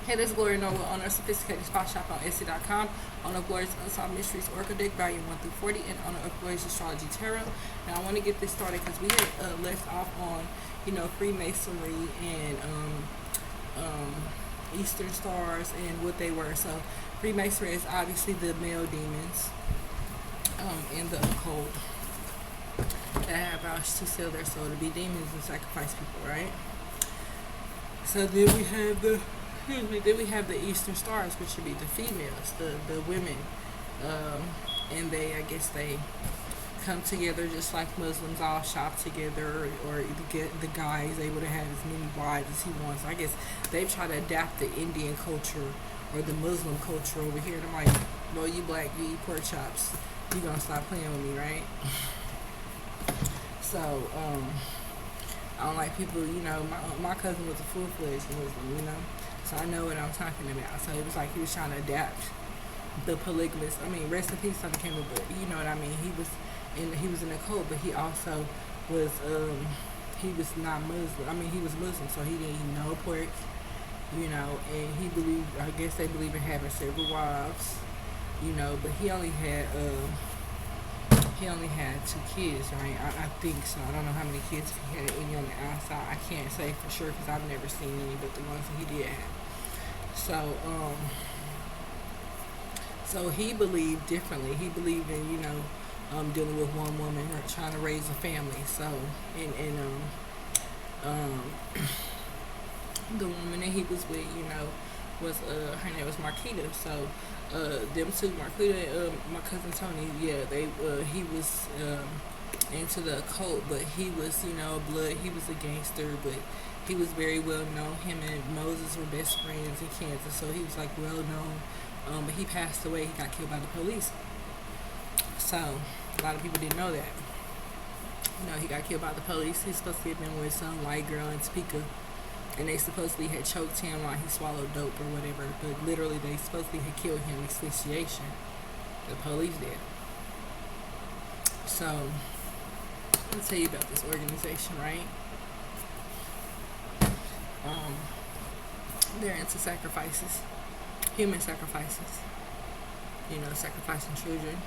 Hey, this is Gloria Norwood, owner of Sophisticated Spot Shop on Etsy.com, owner of Gloria's Unsolved Mysteries Oracle Deck, volume 1 through 40, and owner of Gloria's Astrology Tarot. Now, I want to get this started because we had left off on, Freemasonry and Eastern stars and what they were. So, Freemasonry is obviously the male demons in the occult that have vows to sell their soul to be demons and sacrifice people, right? So then we have the Eastern stars, which would be the females, the women, and I guess they come together just like Muslims all shop together, or get the guys able to have as many wives as he wants. I guess they've tried to adapt the Indian culture or the Muslim culture over here. And I'm like, well, you black, you eat pork chops, you gonna stop playing with me, right? So, I don't like people, my cousin was a full-fledged Muslim, so I know what I'm talking about. So it was like he was trying to adapt the polygamous. I mean, rest in peace, Son Campbell, but you know what I mean. He was in a cult, but he also was he was not Muslim. I mean, he was Muslim, so he didn't eat no pork, and he believed. I guess they believe in having several wives, but he only had 2 kids, right? I think so. I don't know how many kids he had any on the outside. I can't say for sure because I've never seen any but the ones that he did have. So he believed differently. He believed in, dealing with one woman or trying to raise a family. So, the woman that he was with, was her name was Marquita. So them two, Marquita and my cousin Tony, yeah, he was into the occult, but he was, blood. He was a gangster, but he was very well known. Him and Moses were best friends in Kansas, so he was like well known. But he passed away. He got killed by the police. So a lot of people didn't know that. He got killed by the police. He's supposed to have been with some white girl in Topeka. And they supposedly had choked him while he swallowed dope or whatever. But literally, they supposedly had killed him asphyxiation. The police did. So, I'll tell you about this organization, right? They're into sacrifices. Human sacrifices. Sacrificing children.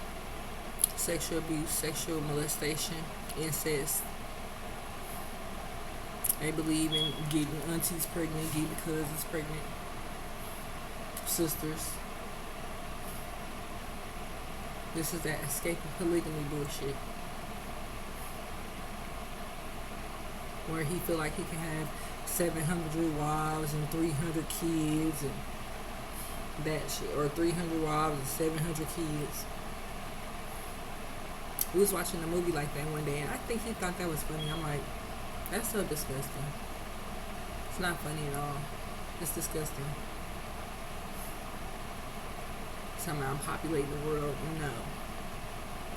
Sexual abuse, sexual molestation, incest. They believe in getting aunties pregnant, getting cousins pregnant, sisters. This is that escape of polygamy bullshit. Where he feel like he can have 700 wives and 300 kids and that shit. Or 300 wives and 700 kids. We was watching a movie like that one day and I think he thought that was funny. I'm like, that's so disgusting. It's not funny at all. It's disgusting. Somehow I'm populating the world. No.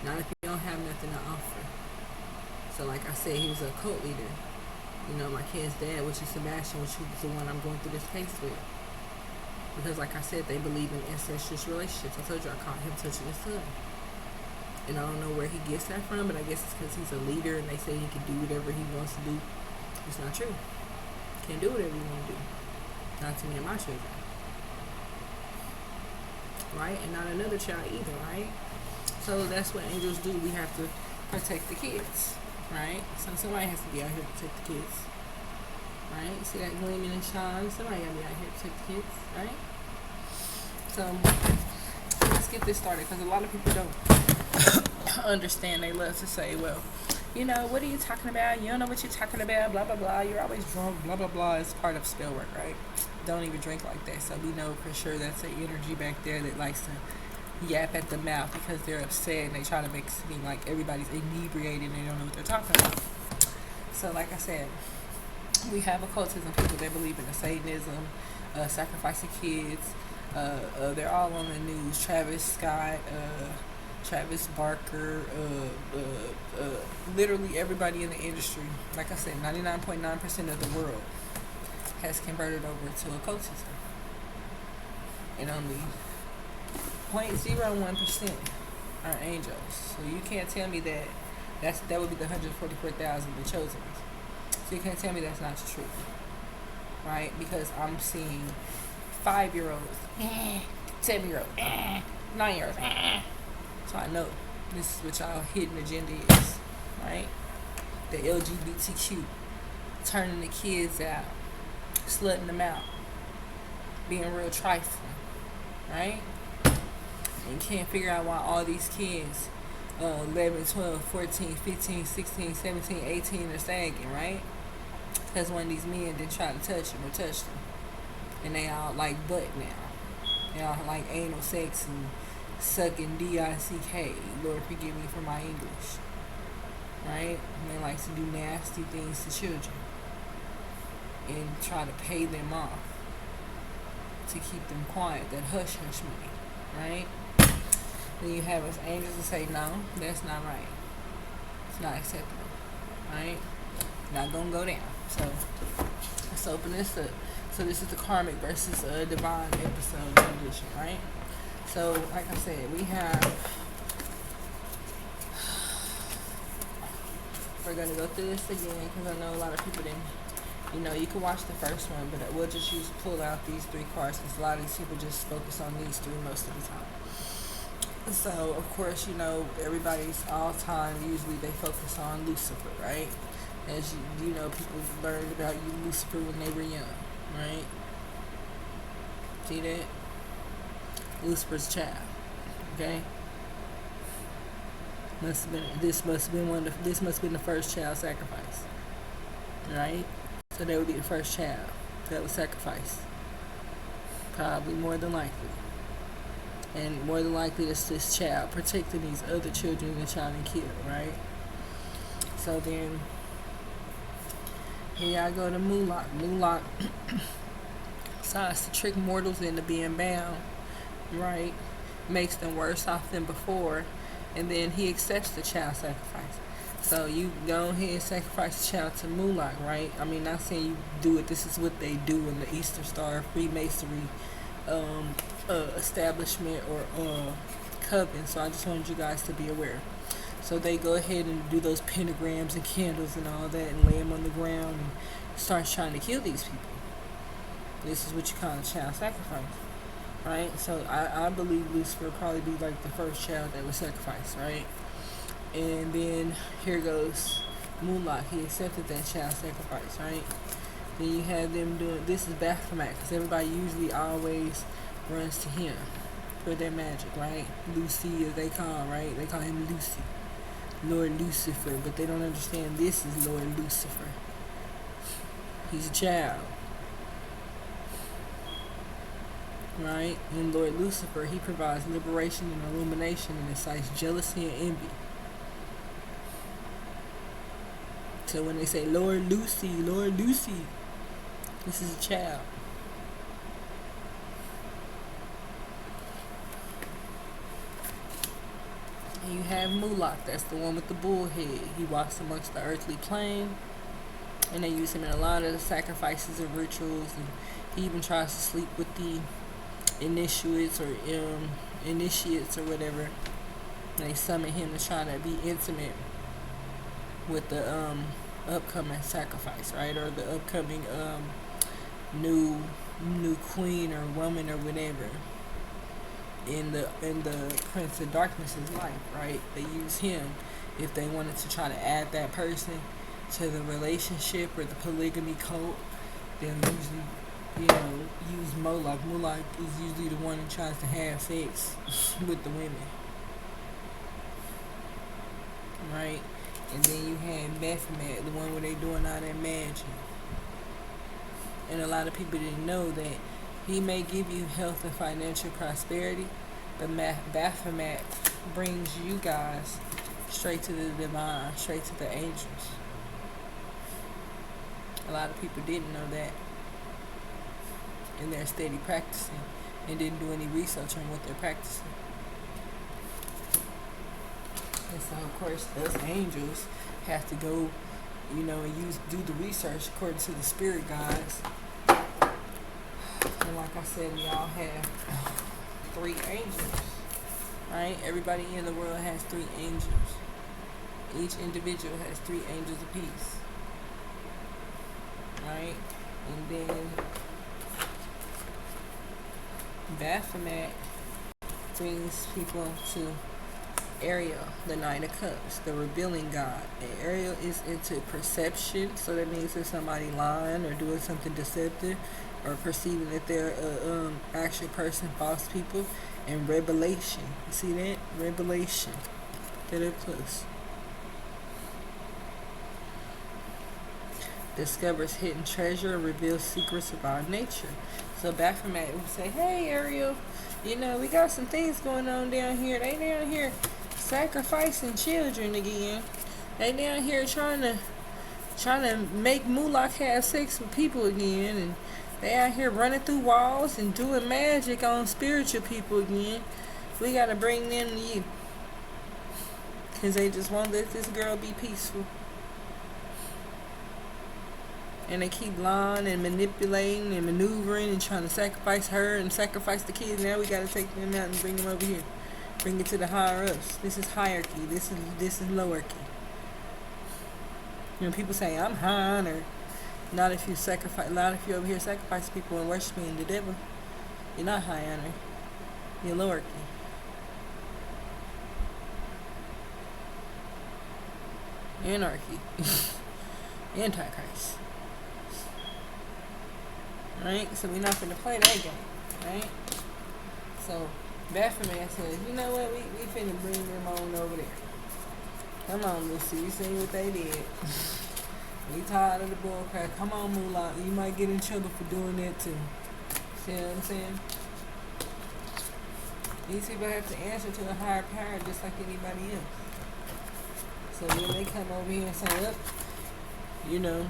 Not if you don't have nothing to offer. So like I said, he was a cult leader. My kid's dad, which is Sebastian, which was the one I'm going through this case with. Because like I said, they believe in incestuous relationships. I told you I caught him touching his son. And I don't know where he gets that from, but I guess it's because he's a leader and they say he can do whatever he wants to do. It's not true. Can't do whatever you want to do. Not to me and my children. Right? And not another child either, right? So that's what angels do. We have to protect the kids. Right? So somebody has to be out here to protect the kids. Right? See that gleaming and shine? Somebody got to be out here to protect the kids. Right? So let's get this started because a lot of people don't understand. They love to say, well, what are you talking about? You don't know what you're talking about, blah blah blah, you're always drunk, blah blah blah. It's part of spell work, right? Don't even drink like that. So we know for sure that's an energy back there that likes to yap at the mouth because they're upset and they try to make it seem like everybody's inebriated and they don't know what they're talking about. So like I said, we have occultism, people that believe in the Satanism, sacrificing kids. They're all on the news. Travis Scott, Travis Barker, literally everybody in the industry. Like I said, 99.9% of the world has converted over to occultism. And only 0.01% are angels. So you can't tell me that that would be the 144,000, the chosen ones. So you can't tell me that's not the truth. Right? Because I'm seeing 5-year-olds, 7-year-olds, 9-year-olds. So I know this is what y'all hidden agenda is, right? The LGBTQ, turning the kids out, slutting them out, being real trifling, right? And you can't figure out why all these kids, 11, 12, 14, 15, 16, 17, 18 are sagging, right? Because one of these men didn't try to touch them or touch them. And they all like butt now. They all like anal sex and sucking D-I-C-K. Lord forgive me for my English. Right? And they like to do nasty things to children. And try to pay them off to keep them quiet. That hush hush money. Right? Then you have us angels to say, no, that's not right. It's not acceptable. Right? Not gonna go down. So let's open this up. So this is the karmic versus divine episode edition, right? So like I said, we're gonna go through this again because I know a lot of people didn't. You can watch the first one, but we'll just pull out these 3 cards because a lot of these people just focus on these 3 most of the time. So, of course, everybody's all time, usually they focus on Lucifer, right? As you know, people learned about Lucifer when they were young, right? See that? Lucifer's child, okay? This must have been the first child sacrifice, right? So that would be the first child that was sacrificed, probably more than likely. And more than likely, it's this child protecting these other children that y'all done killed, right? So then, here I go to Mulak. Mulak decides to trick mortals into being bound, right? Makes them worse off than before, and then he accepts the child sacrifice. So you go ahead and sacrifice the child to Mulak, right? I mean, not saying you do it. This is what they do in the Eastern Star Freemasonry establishment or coven. So I just wanted you guys to be aware. So they go ahead and do those pentagrams and candles and all that and lay them on the ground and start trying to kill these people. This is what you call a child sacrifice, right? So I believe Lucifer will probably be like the first child that was sacrificed, right? And then here goes Mulak. He accepted that child sacrifice, right? Then you have them doing, this is Baphomet, because everybody usually always runs to him for their magic, right? Lucy, as they call him, right? They call him Lucy, Lord Lucifer, but they don't understand this is Lord Lucifer. He's a child, right? And Lord Lucifer, he provides liberation and illumination and incites jealousy and envy. So when they say Lord Lucy, this is a child. And you have Mulak, that's the one with the bull head. He walks amongst the earthly plane, and they use him in a lot of the sacrifices and rituals, and he even tries to sleep with the initiates or whatever. And they summon him to try to be intimate with the upcoming sacrifice, right? Or the upcoming new queen or woman or whatever in the Prince of Darkness's life, right? They use him if they wanted to try to add that person to the relationship or the polygamy cult. They'll usually use Moloch. Moloch is usually the one who tries to have sex with the women, right? And then you had Baphomet, the one where they doing all that magic. And a lot of people didn't know that he may give you health and financial prosperity, but Baphomet brings you guys straight to the divine, straight to the angels. A lot of people didn't know that, and they're steady practicing and didn't do any research on what they're practicing. And so, of course, those angels have to go, and do the research according to the spirit guides. And like I said, we all have 3 angels, right? Everybody in the world has 3 angels. Each individual has 3 angels apiece, right? And then Baphomet brings people to Ariel, the Knight of Cups, the revealing God. And Ariel is into perception, so that means if somebody lying or doing something deceptive or perceiving that they're a actual person, false people. And revelation. You see that? Revelation. Get up close. Discovers hidden treasure and reveals secrets about nature. So Baphomet would say, hey Ariel, you know, we got some things going on down here. They down here sacrificing children again. They down here trying to make Mulak have sex with people again, and they out here running through walls and doing magic on spiritual people again. We gotta bring them to you, cause they just won't let this girl be peaceful. And they keep lying and manipulating and maneuvering and trying to sacrifice her and sacrifice the kids. Now we gotta take them out and bring them over here. Bring it to the higher ups. This is hierarchy. This is lowercase. You know, people say I'm high honor. Not if you sacrifice. Not if you over here sacrifice people and worshiping the devil. You're not high honor. You're lowercase. Anarchy. Antichrist. Right? So we're not going to play that game. Right? So Baphomet says, you know what? We finna bring them on over there. Come on, Lucy. You see what they did. We tired of the bull crap. Come on, Moolah. You might get in trouble for doing that too. See what I'm saying? These people have to answer to a higher power just like anybody else. So when they come over here and say, up, you know,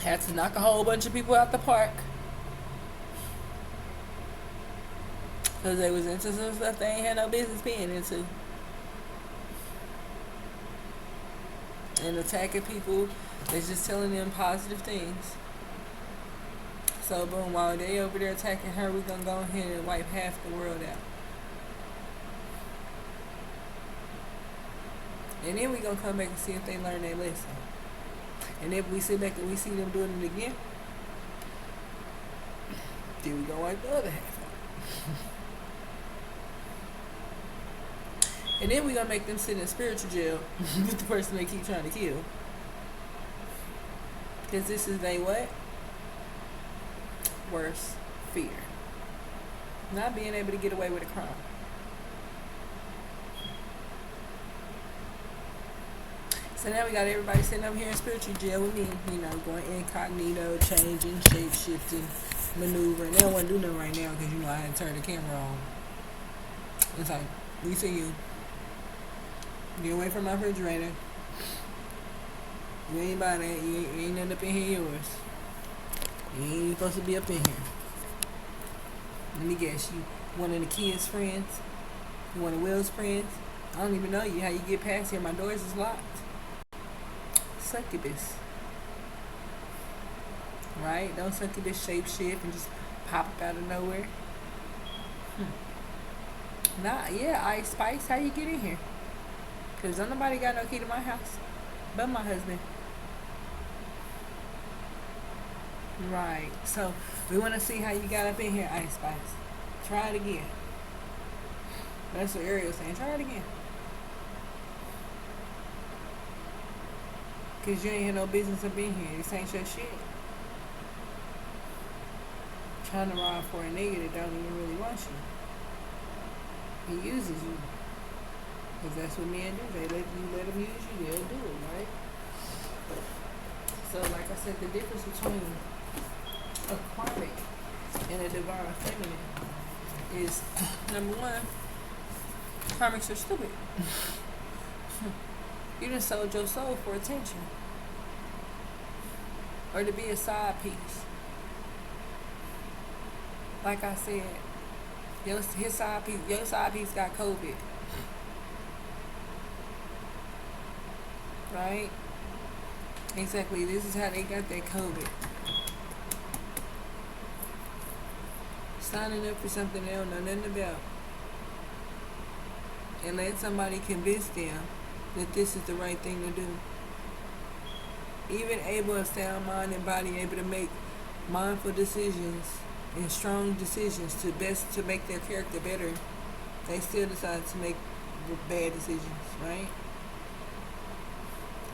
had to knock a whole bunch of people out the park because they was into some stuff they ain't had no business being into. And attacking people is just telling them positive things. So boom, while they over there attacking her, we gonna go ahead and wipe half the world out. And then we gonna come back and see if they learn their lesson. And if we sit back and we see them doing it again, then we gonna wipe the other half out. And then we gonna make them sit in spiritual jail with the person they keep trying to kill. Because this is they what? Worst fear. Not being able to get away with a crime. So now we got everybody sitting over here in spiritual jail with me, you know, going incognito, changing, shape-shifting, maneuvering. They don't want to do nothing right now because, you know, I had to turn the camera on. It's like, we see you. Get away from my refrigerator. You ain't by that. You ain't nothing up in here yours. You ain't supposed to be up in here. Let me guess, you one of the kids' friends? You one of Will's friends? I don't even know you. How you get past here? My doors is locked. Succubus. Right? Don't succubus shape shift and just pop up out of nowhere. Nah, yeah, Ice Spice, how you get in here? Because don't nobody got no key to my house but my husband. Right. So we want to see how you got up in here, Ice Spice. Try it again. That's what Ariel's saying. Try it again. Because you ain't had no business up in here. This ain't your shit. Trying to ride for a nigga that don't even really want you. He uses you. Because that's what men do. They let them use you, they'll do it, right? So, like I said, the difference between a karmic and a divine feminine is, number one, karmics are stupid. You done sold your soul for attention. Or to be a side piece. Like I said, your side piece got COVID. Right? Exactly. This is how they got that COVID. Signing up for something they don't know nothing about. And let somebody convince them that this is the right thing to do. Even able of sound mind and body, able to make mindful decisions and strong decisions to make their character better, they still decide to make bad decisions, right?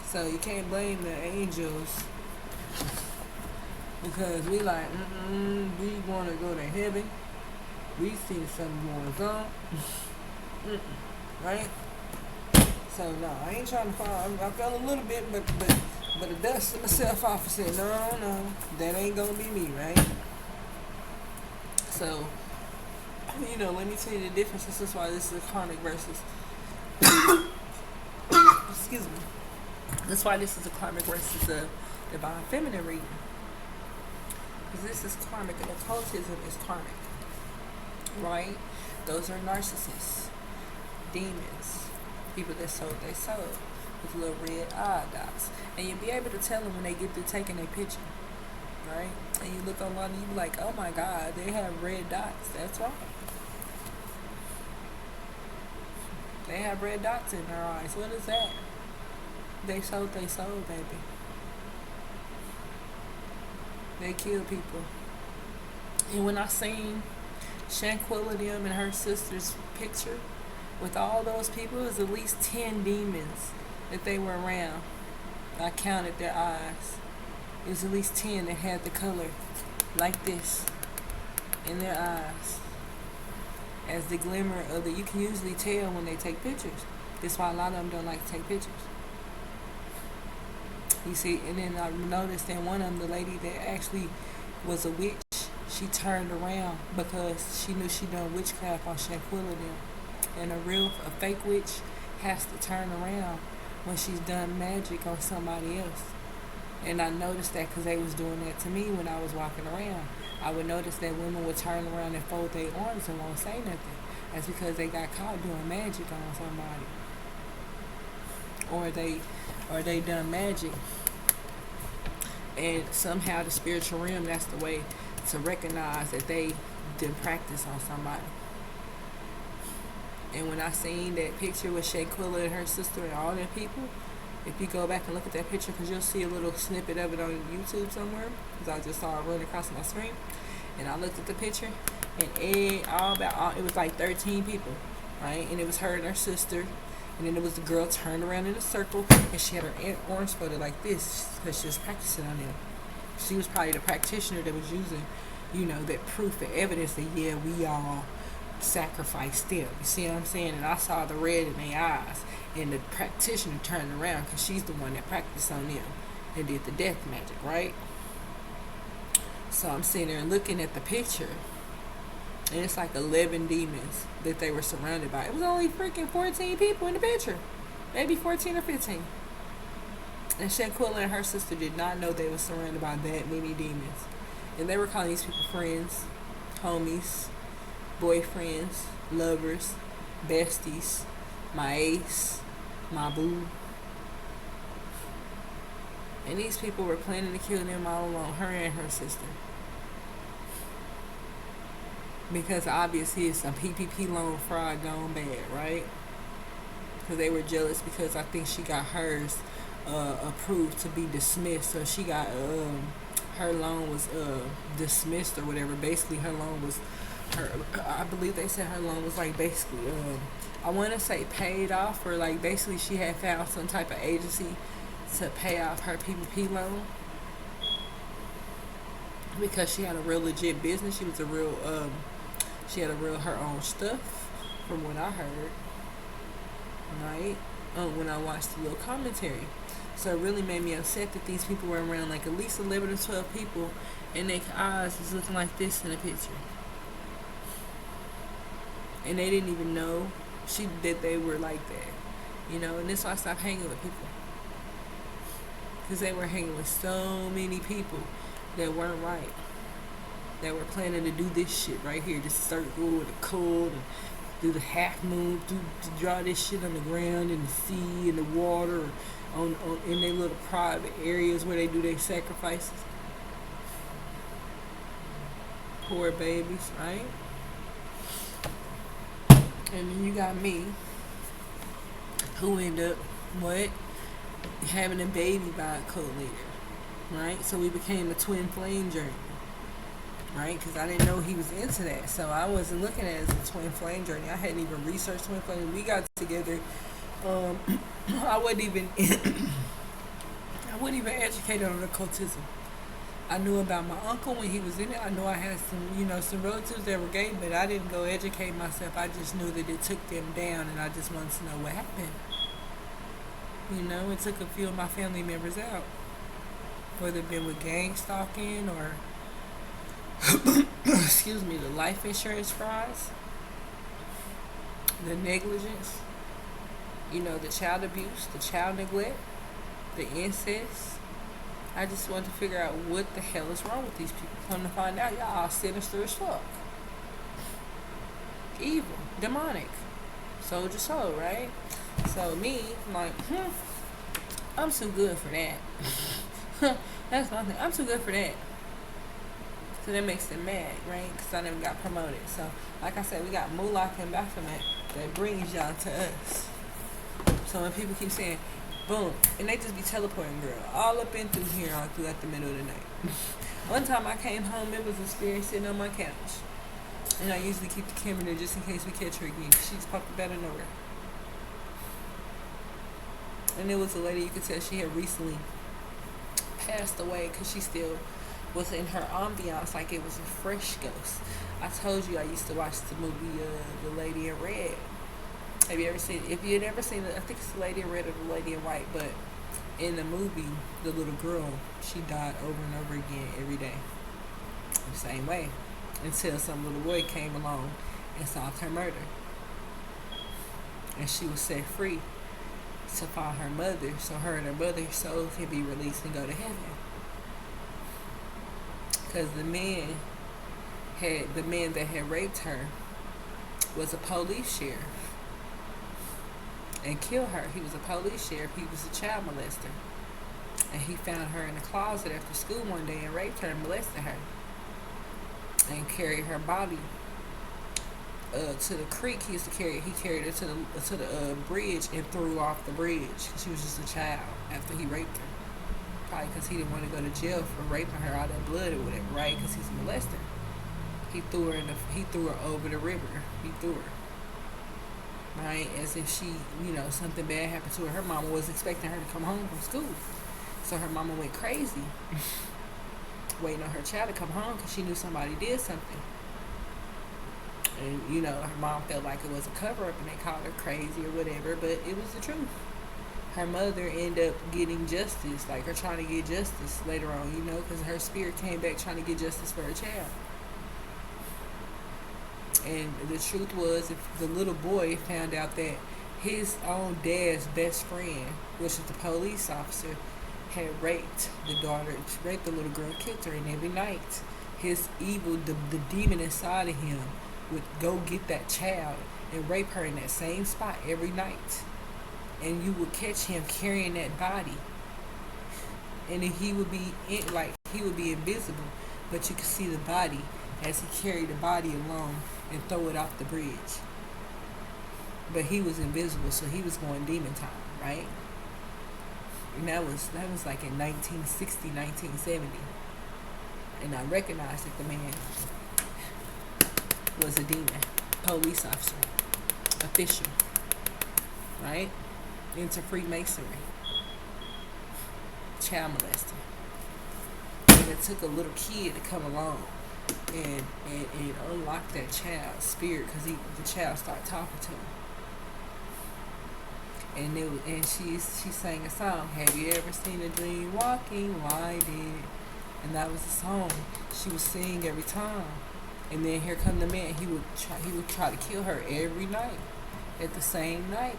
So you can't blame the angels because we like, we want to go to heaven. We see something going on, right? So no, I ain't trying to fall. I fell a little bit, but I dusted myself off and said, no, that ain't gonna be me, right? So, let me tell you the difference. This is why this is a karmic versus. Excuse me. That's why this is a karmic versus a divine feminine reading. Because this is karmic and occultism is karmic. Right? Those are narcissists, demons, people that sold they soul with little red eye dots. And you'll be able to tell them when they get through taking a picture. Right? And you look online and you be like, oh my God, they have red dots. That's right. They have red dots in their eyes. What is that? They sold they soul, baby. They kill people. And when I seen Shanquilla them and her sister's picture with all those people, it was at least 10 demons that they were around. I counted their eyes. It was at least 10 that had the color like this in their eyes. As the glimmer of you can usually tell when they take pictures. That's why a lot of them don't like to take pictures. You see, and then I noticed that one of them, the lady that actually was a witch, she turned around because she knew she done witchcraft on Shanquilla them. And a fake witch has to turn around when she's done magic on somebody else. And I noticed that because they was doing that to me when I was walking around. I would notice that women would turn around and fold their arms and won't say nothing. That's because they got caught doing magic on somebody. Or they done magic. And somehow the spiritual realm, that's the way to recognize that they did practice on somebody. And when I seen that picture with Shanquilla and her sister and all them people, if you go back and look at that picture, because you'll see a little snippet of it on YouTube somewhere, because I just saw it running across my screen, and I looked at the picture, and it was like 13 people, right? And it was her and her sister, and then it was the girl turned around in a circle, and she had her arms folded like this, because she was practicing on them. She was probably the practitioner that was using, that proof and evidence that, yeah, we all sacrificed them. You see what I'm saying? And I saw the red in their eyes, and the practitioner turned around because she's the one that practiced on them and did the death magic, right? So I'm sitting there looking at the picture, and it's like 11 demons that they were surrounded by. It was only freaking 14 people in the picture, maybe 14 or 15. And Shanquilla and her sister did not know they were surrounded by that many demons, and they were calling these people friends, homies, boyfriends, lovers, besties, my ace, my boo. And these people were planning to kill them all along, her and her sister. Because obviously it's some PPP loan fraud gone bad, right? Because they were jealous because I think she got hers approved to be dismissed. So she got, her loan was dismissed or whatever. Basically her loan was, I believe they said her loan was like basically, I want to say paid off, or like basically she had found some type of agency to pay off her PPP loan because she had a real legit business. She was a real, she had her own stuff from what I heard, right? When I watched the little commentary. So it really made me upset that these people were around like at least 11 or 12 people and their eyes was looking like this in the picture. And they didn't even know that they were like that, and that's why I stopped hanging with people, because they were hanging with so many people that weren't right, that were planning to do this shit right here, this circle and the code, and do the half moon, to draw this shit on the ground and the sea and the water, on in their little private areas where they do their sacrifices. Poor babies, right? And then you got me, who ended up, having a baby by a cult leader, right? So we became a twin flame journey. right? Because I didn't know he was into that. So I wasn't looking at it as a twin flame journey. I hadn't even researched twin flame. We got together. Um, I wasn't even I wasn't even educated on occultism. I knew about my uncle when he was in it. I knew I had some relatives that were gay, but I didn't go educate myself. I just knew that it took them down, and I just wanted to know what happened. It took a few of my family members out, whether it been with gang stalking or, excuse me, the life insurance frauds, the negligence, the child abuse, the child neglect, the incest. I just wanted to figure out what the hell is wrong with these people. Come to find out, y'all all sinister as fuck. Evil, demonic, soldier soul, right? So me, I'm like, I'm too good for that. That's my thing. I'm too good for that. So that makes them mad, right? Because I never got promoted. So, like I said, we got Mulak and Baphomet that brings y'all to us. So when people keep saying, boom, and they just be teleporting, girl, all up in through here, all throughout the middle of the night. One time I came home, it was a spirit sitting on my couch. And I usually keep the camera there just in case we catch her again, because she just popped up out of nowhere. And it was a lady, you could tell she had recently passed away, because she still was in her ambiance like it was a fresh ghost. I told you I used to watch the movie The Lady in Red. Have you ever seen, if you had ever seen it, I think it's The Lady in Red or The Lady in White, but in the movie, the little girl, she died over and over again every day. The same way. Until some little boy came along and solved her murder. And she was set free to find her mother, so her and her mother's soul can be released and go to heaven. Because the man that had raped her was a police sheriff and killed her. He was a police sheriff. He was a child molester. And he found her in the closet after school one day and raped her and molested her. And carried her body to the creek. He carried her to the bridge and threw her off the bridge. She was just a child after he raped her. Probably because he didn't want to go to jail for raping her, all that blood or whatever, right? Because he's a molester. He threw her over the river. He threw her, right? As if she, something bad happened to her. Her mama was expecting her to come home from school, so her mama went crazy, waiting on her child to come home because she knew somebody did something. And her mom felt like it was a cover up, and they called her crazy or whatever, but it was the truth. Her mother ended up getting justice, like her trying to get justice later on, because her spirit came back trying to get justice for her child. And the truth was, if the little boy found out that his own dad's best friend, which was the police officer, had raped the little girl, killed her, and every night his evil, the demon inside of him would go get that child and rape her in that same spot every night. And you would catch him carrying that body, and then he would be invisible, but you could see the body as he carried the body along and throw it off the bridge. But he was invisible, so he was going demon time, right? And that was like in 1960, 1970, and I recognized that the man was a demon, police officer, official, right? Into Freemasonry, child molesting. And it took a little kid to come along and unlock that child's spirit, because the child started talking to him. And she sang a song, "Have you ever seen a dream walking? Why did?" And that was the song she would sing every time. And then here come the man. He would try to kill her every night, at the same night.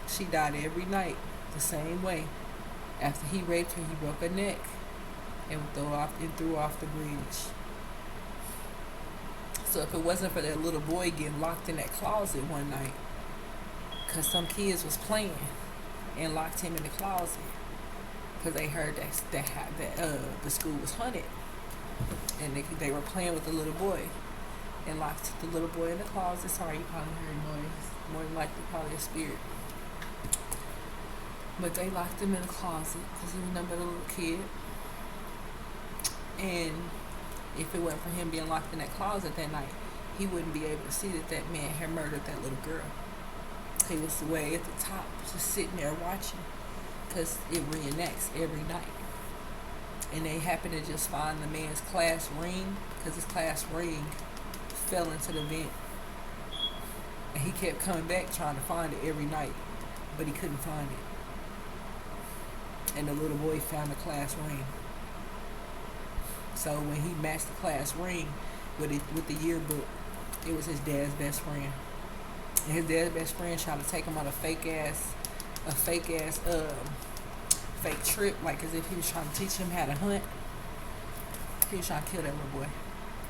She died every night the same way. After he raped her, he broke her neck and threw off the bridge. So if it wasn't for that little boy getting locked in that closet one night, because some kids was playing and locked him in the closet because they heard that the school was haunted, and they were playing with the little boy and locked the little boy in the closet. Sorry, you probably heard noise. More than likely, probably a spirit. But they locked him in the closet because he was nothing but a little kid. And if it wasn't for him being locked in that closet that night, he wouldn't be able to see that that man had murdered that little girl. He was way at the top, just sitting there watching, because it reenacts every night. And they happened to just find the man's class ring, because his class ring fell into the vent. And he kept coming back trying to find it every night, but he couldn't find it. And the little boy found the class ring. So when he matched the class ring with the yearbook, it was his dad's best friend. And his dad's best friend tried to take him on a fake trip, like as if he was trying to teach him how to hunt. He was trying to kill that little boy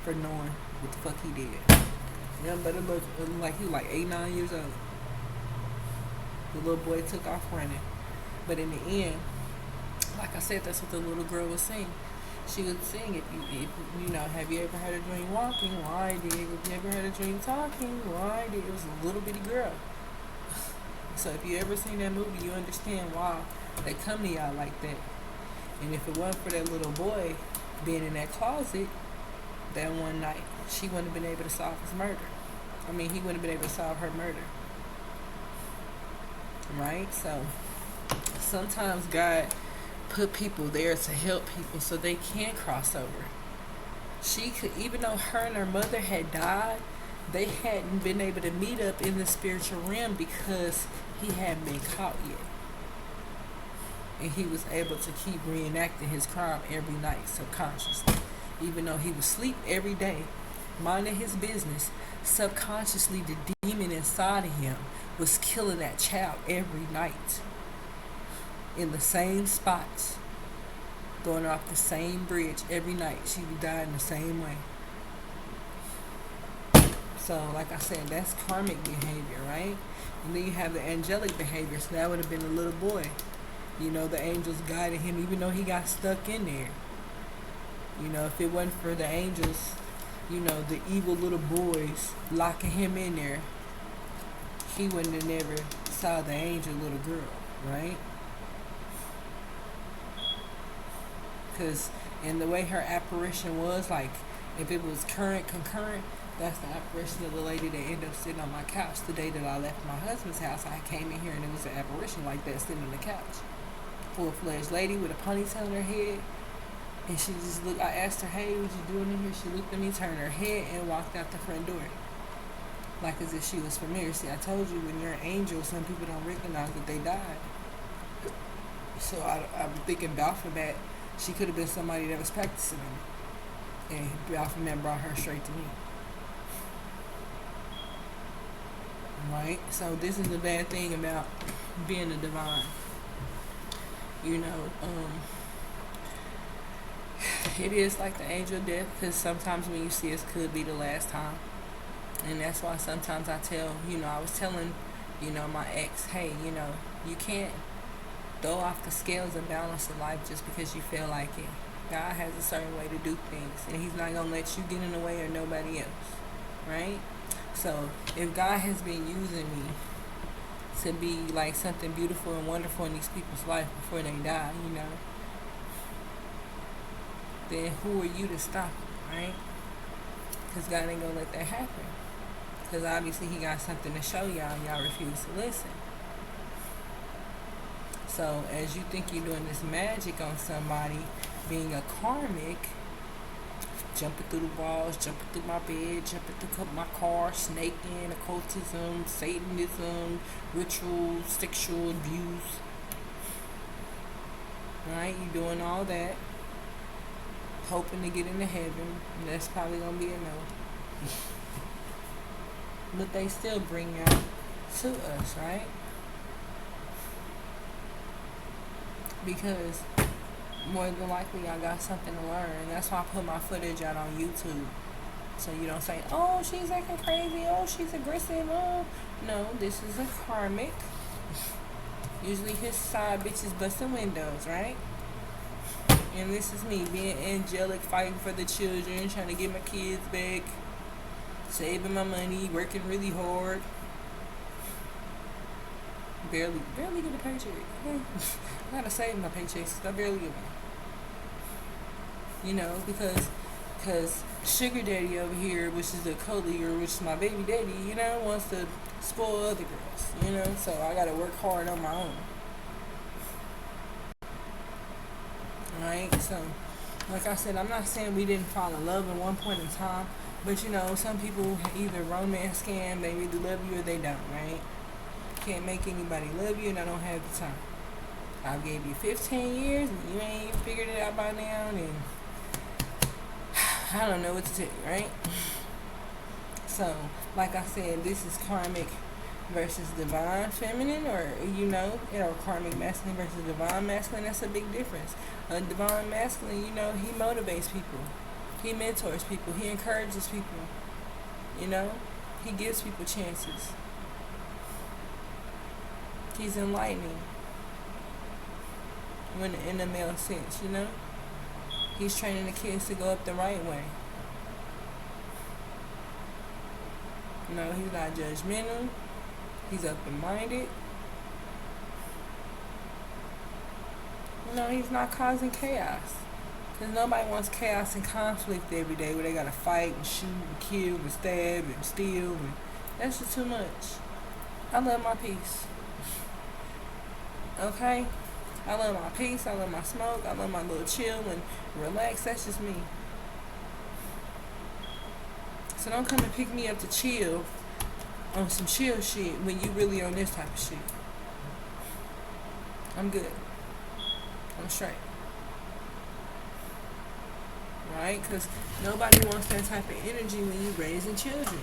for knowing what the fuck he did. Yeah, but it looked like he was like 8, 9 years old. The little boy took off running. But in the end, like I said, that's what the little girl was saying. She would sing, if you know, have you ever heard a dream walking? Why did? Have you ever heard a dream talking? Why did? It was a little bitty girl. So if you ever seen that movie, you understand why they come to y'all like that. And if it wasn't for that little boy being in that closet that one night, she wouldn't have been able to solve his murder. I mean, he wouldn't have been able to solve her murder. Right? So sometimes God put people there to help people so they can cross over. She could, even though her and her mother had died, they hadn't been able to meet up in the spiritual realm because he hadn't been caught yet. And he was able to keep reenacting his crime every night subconsciously. Even though he was asleep every day, minding his business, subconsciously the demon inside of him was killing that child every night. In the same spots, throwing her off the same bridge every night. She would die in the same way. So, like I said, that's karmic behavior, right? And then you have the angelic behavior. So that would have been a little boy. You know, the angels guided him, even though he got stuck in there. You know, if it wasn't for the angels, you know, the evil little boys locking him in there, he wouldn't have never saw the angel little girl, right? Because in the way her apparition was, like, if it was concurrent, that's the apparition of the lady that ended up sitting on my couch the day that I left my husband's house. I came in here and it was an apparition like that sitting on the couch. Full-fledged lady with a ponytail in her head. And she just looked, I asked her, hey, what you doing in here? She looked at me, turned her head, and walked out the front door. Like as if she was familiar. See, I told you, when you're an angel, some people don't recognize that they died. So I'm thinking Baphomet, she could have been somebody that was practicing on it. And Baphomet brought her straight to me. Right? So this is the bad thing about being a divine. You know, it is like the angel of death, because sometimes when you see us could be the last time. And that's why sometimes I tell, you know, I was telling, you know, my ex, hey, you know, you can't throw off the scales and balance of life just because you feel like it. God has a certain way to do things, and he's not going to let you get in the way or nobody else, right? So if God has been using me to be like something beautiful and wonderful in these people's life before they die, you know, then who are you to stop it, right? Because God ain't going to let that happen. Because obviously he got something to show y'all and y'all refuse to listen. So as you think you're doing this magic on somebody, being a karmic, jumping through the walls, jumping through my bed, jumping through my car, snaking, occultism, Satanism, rituals, sexual abuse, right? You're doing all that, hoping to get into heaven, and that's probably going to be a no. But they still bring y'all to us, right? Because more than likely I got something to learn. And that's why I put my footage out on YouTube. So you don't say, oh, she's acting crazy, oh, she's aggressive, oh. No, this is a karmic. Usually his side bitches busting windows, right? And this is me being angelic, fighting for the children, trying to get my kids back, saving my money, working really hard. Barely get a paycheck. I gotta save my paychecks because I barely get one. You know, because Because sugar daddy over here, which is the co-leader, which is my baby daddy, wants to spoil other girls, so I gotta work hard on my own. Alright, so like I said, I'm not saying we didn't fall in love at one point in time, but some people either romance scam, they either love you or they don't, right? Can't make anybody love you, and I don't have the time. I gave you 15 years and you ain't figured it out by now, and I don't know what to tell you, right? So, like I said, this is karmic versus divine feminine, or karmic masculine versus divine masculine. That's a big difference. A divine masculine, he motivates people, he mentors people, he encourages people, he gives people chances, he's enlightening when in the male sense, he's training the kids to go up the right way. He's not judgmental. He's open-minded. He's not causing chaos. Because nobody wants chaos and conflict every day where they got to fight and shoot and kill and stab and steal. And that's just too much. I love my peace. Okay? I love my peace. I love my smoke. I love my little chill and relax. That's just me. So don't come and pick me up to chill on some chill shit when you really on this type of shit. I'm good. I'm straight. Right? Because nobody wants that type of energy when you're raising children.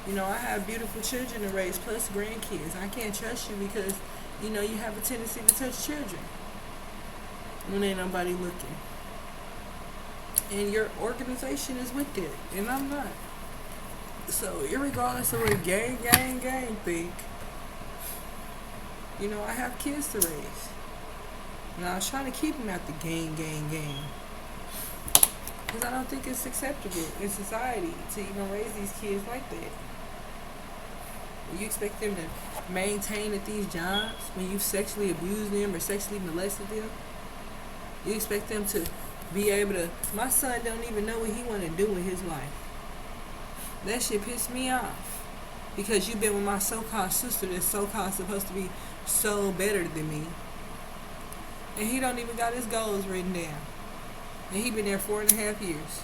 I have beautiful children to raise plus grandkids. I can't trust you because, you have a tendency to touch children when ain't nobody looking. And your organization is with it, and I'm not. So, irregardless of what gang think, I have kids to raise. And I was trying to keep them out the gang. Because I don't think it's acceptable in society to even raise these kids like that. You expect them to maintain at these jobs when you sexually abuse them or sexually molested them? You expect them to be able to... My son don't even know what he want to do with his life. That shit pissed me off. Because you've been with my so-called sister that's so-called supposed to be so better than me. And he don't even got his goals written down. And he been there 4.5 years.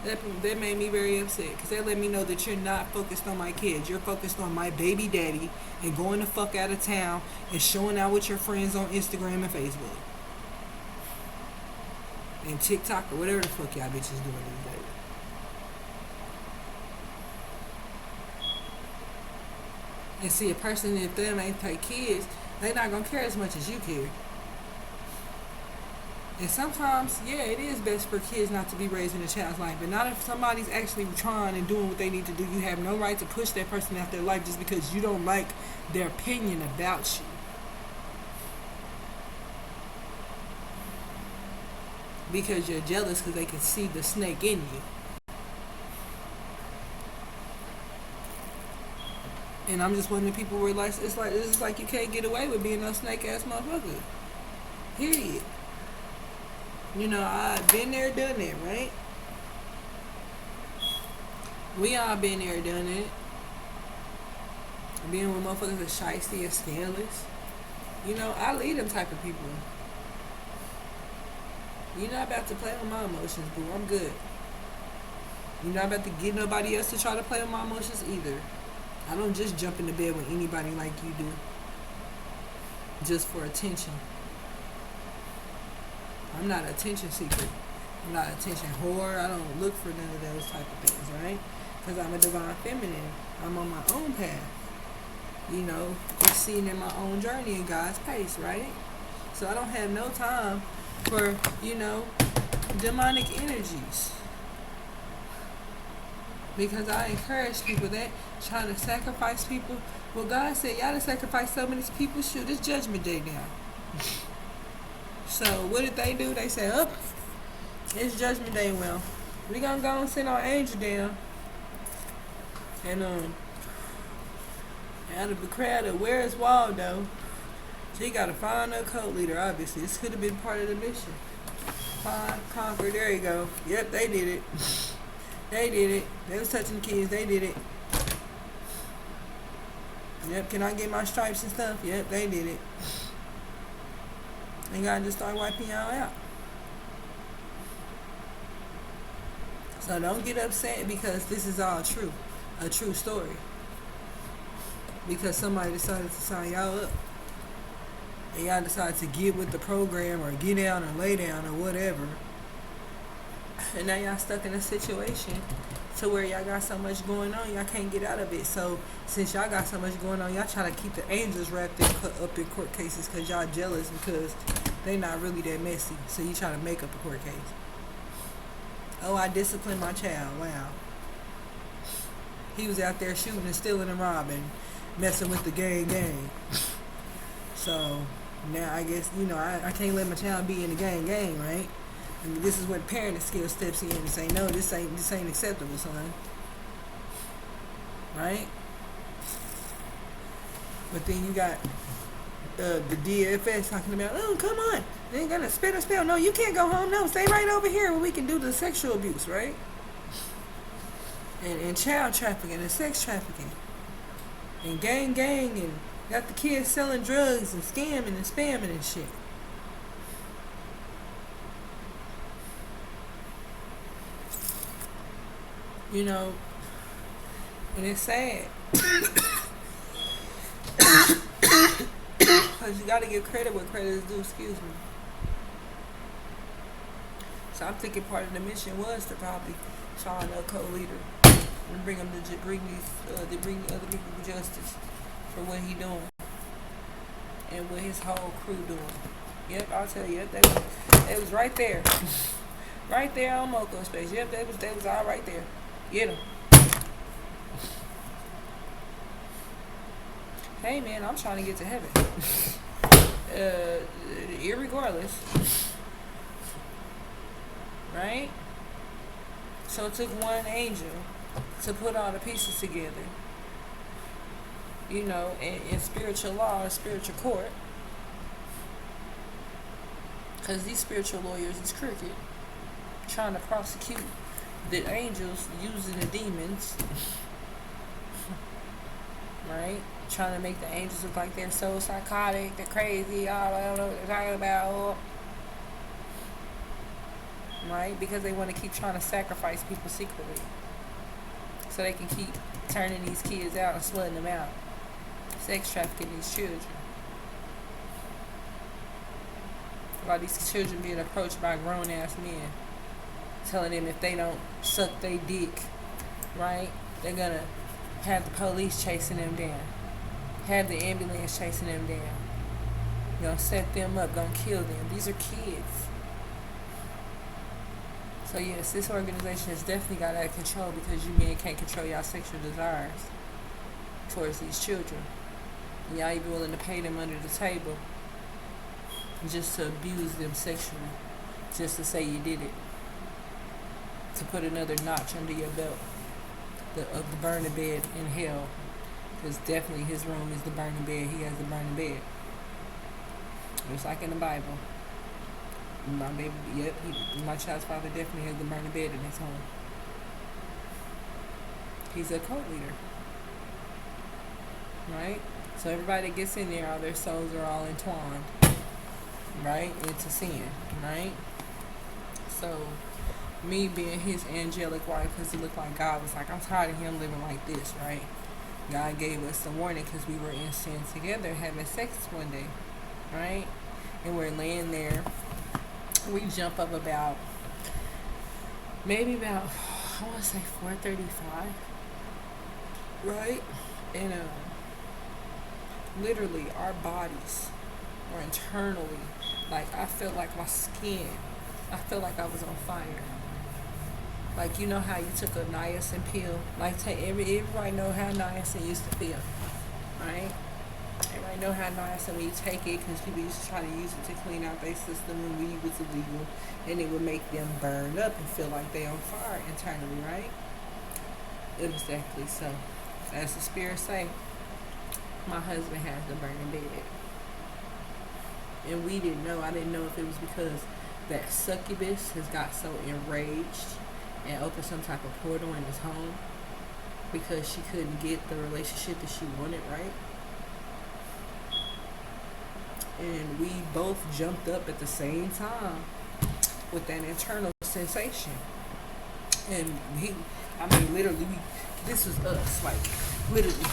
That made me very upset. Because that let me know that you're not focused on my kids. You're focused on my baby daddy and going the fuck out of town and showing out with your friends on Instagram and Facebook. And TikTok or whatever the fuck y'all bitches doing these days. And see, a person, if them ain't take kids, they not gonna care as much as you care. And sometimes, yeah, it is best for kids not to be raised in a child's life. But not if somebody's actually trying and doing what they need to do. You have no right to push that person out their life just because you don't like their opinion about you. Because you're jealous because they can see the snake in you. And I'm just one of the people where it's like you can't get away with being a snake ass motherfucker. Period. I've been there, done that, right? We all been there, done it. Being with motherfuckers that's shiesty and scandalous. I lead them type of people. You're not about to play with my emotions, boo. I'm good. You're not about to get nobody else to try to play with my emotions either. I don't just jump into bed with anybody like you do. Just for attention. I'm not an attention seeker. I'm not an attention whore. I don't look for none of those type of things, right? Because I'm a divine feminine. I'm on my own path. Proceeding in my own journey in God's pace, right? So I don't have no time for, demonic energies. Because I encourage people that trying to sacrifice people. Well, God said, y'all to sacrifice so many people. Shoot, it's judgment day now. So, what did they do? They said, it's judgment day. Well, we gonna go and send our angel down. And, out of the crowd of where's Waldo, she got to find a cult leader, obviously. This could have been part of the mission. Conquer. There you go. Yep, they did it. They did it. They was touching the kids. They did it. Yep, can I get my stripes and stuff? Yep, they did it. And God just start wiping y'all out. So don't get upset because this is all true. A true story. Because somebody decided to sign y'all up. And y'all decided to get with the program or get down or lay down or whatever. And now y'all stuck in a situation to where y'all got so much going on, y'all can't get out of it. So since y'all got so much going on, y'all try to keep the angels wrapped up in court cases because y'all jealous because they not really that messy. So you try to make up a court case. Oh, I disciplined my child. Wow. He was out there shooting and stealing and robbing, messing with the gang. So now I guess, I can't let my child be in the gang, right? I mean, this is where parenting skill steps in and say, no, this ain't acceptable, son. Right? But then you got the DFS talking about, oh, come on, they ain't gonna spit or spell. No, you can't go home. No, stay right over here where we can do the sexual abuse, right? And child trafficking and sex trafficking. And gang and got the kids selling drugs and scamming and spamming and shit. And it's sad. Because you got to give credit where credit is due, excuse me. So I'm thinking part of the mission was to probably find a co-leader and bring him to bring other people to justice for what he doing and what his whole crew doing. Yep, I'll tell you, they was right there. Right there on Moco Space. Yep, they was all right there. Get them. Hey man, I'm trying to get to heaven. Irregardless. Right? So it took one angel to put all the pieces together. In spiritual law or spiritual court. Because these spiritual lawyers is crooked. Trying to prosecute the angels using the demons. Right? Trying to make the angels look like they're so psychotic, they're crazy, I don't know what they're talking about. Right? Because they want to keep trying to sacrifice people secretly. So they can keep turning these kids out and slutting them out. Sex trafficking these children. While these children being approached by grown ass men. Telling them if they don't suck their dick, right? They're gonna have the police chasing them down. Have the ambulance chasing them down. Gonna set them up, gonna kill them. These are kids. So yes, this organization has definitely got out of control because you men can't control y'all sexual desires towards these children. And y'all even willing to pay them under the table just to abuse them sexually. Just to say you did it. To put another notch under your belt of the burning bed in hell. Because definitely his room is the burning bed. He has the burning bed. Just like in the Bible. My baby, my child's father definitely has the burning bed in his home. He's a cult leader. Right? So everybody that gets in there, all their souls are all entwined. Right? Into sin. Right? So me being his angelic wife, because it looked like God was like, I'm tired of him living like this, right? God gave us a warning because we were in sin together having sex one day, right? And we're laying there. We jump up maybe about I want to say 4:35, right? And literally our bodies were internally, like I felt like my skin, I felt like I was on fire. Like, you know how you took a niacin pill? Like, everybody know how niacin used to feel, right? Everybody know how niacin when you take it, because people used to try to use it to clean out their system when weed was illegal, and it would make them burn up and feel like they on fire internally, right? Exactly. So, as the spirit say, my husband has the burning bed. And we didn't know. I didn't know if it was because that succubus has got so enraged and opened some type of portal in his home because she couldn't get the relationship that she wanted, right? And we both jumped up at the same time with that internal sensation. And literally, this was us, like, literally.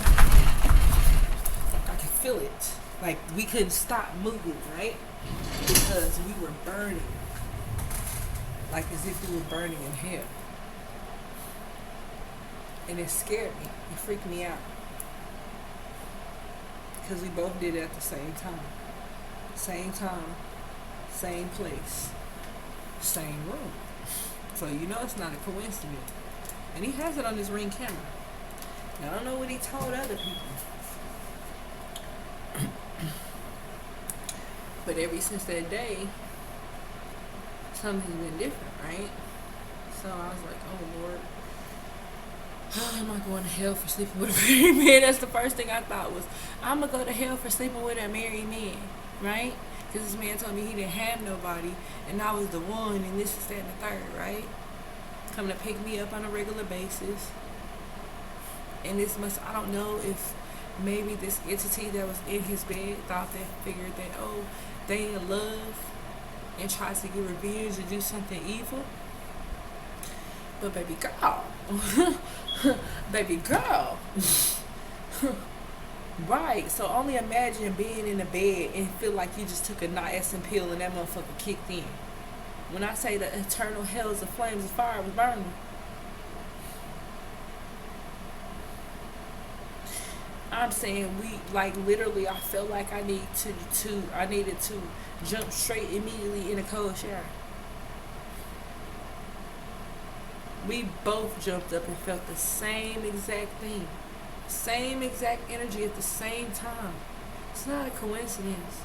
I could feel it. Like, we couldn't stop moving, right? Because we were burning. Like, as if we were burning in hell. And it scared me. It freaked me out. Because we both did it at the same time. Same time, same place, same room. So you know it's not a coincidence. And he has it on his Ring camera. Now, I don't know what he told other people. But ever since that day, something's been different, right? So I was like, oh Lord, am I going to hell for sleeping with a married man? That's the first thing I thought was, I'm going to go to hell for sleeping with a married man, right? Because this man told me he didn't have nobody, and I was the one, and this is that and the third, right? Coming to pick me up on a regular basis. And this I don't know if maybe this entity that was in his bed figured that, oh, they in love and tries to get revenge and do something evil. But baby girl, baby girl, right? So only imagine being in the bed and feel like you just took a niacin pill and that motherfucker kicked in. When I say the eternal hells of flames of fire was burning, I'm saying literally, I felt like I needed to jump straight immediately in a cold shower. We both jumped up and felt the same exact thing. Same exact energy at the same time. It's not a coincidence.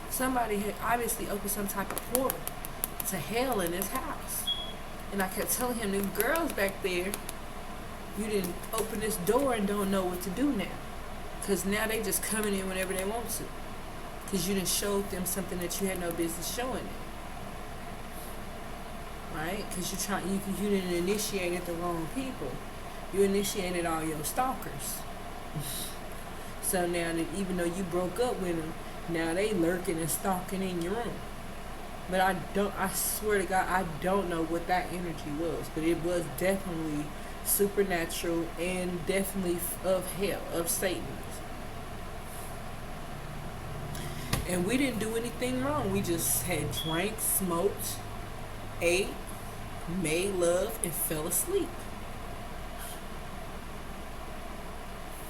Somebody had obviously opened some type of portal to hell in his house. And I kept telling him, them girls back there, you didn't open this door and don't know what to do now. Because now they just coming in whenever they want to. Because you done showed them something that you had no business showing them. Right? Because you didn't initiate the wrong people. You initiated all your stalkers. So now that even though you broke up with them, now they lurking and stalking in your room. But I swear to God, I don't know what that energy was. But it was definitely supernatural and definitely of hell, of Satan. And we didn't do anything wrong. We just had drank, smoked, ate, made love, and fell asleep.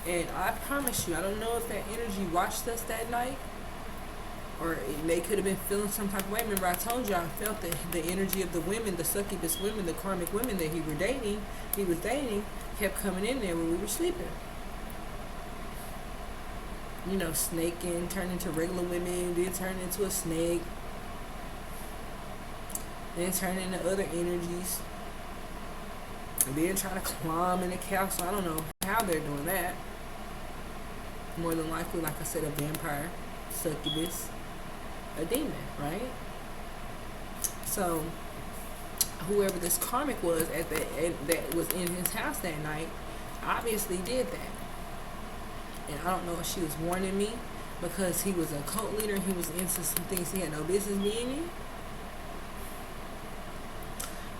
And I promise you, I don't know if that energy watched us that night, or they could have been feeling some type of way. Remember, I told you I felt the energy of the women, the succubus women, the karmic women that he was dating, kept coming in there when we were sleeping. You know, snaking, turning into regular women, then turning into a snake, then turning into other energies, and then trying to climb in the castle. I don't know how they're doing that. More than likely, like I said, a vampire, succubus, a demon, right? So whoever this karmic was that was in his house that night obviously did that. And I don't know if she was warning me because he was a cult leader. He was into some things he had no business being in.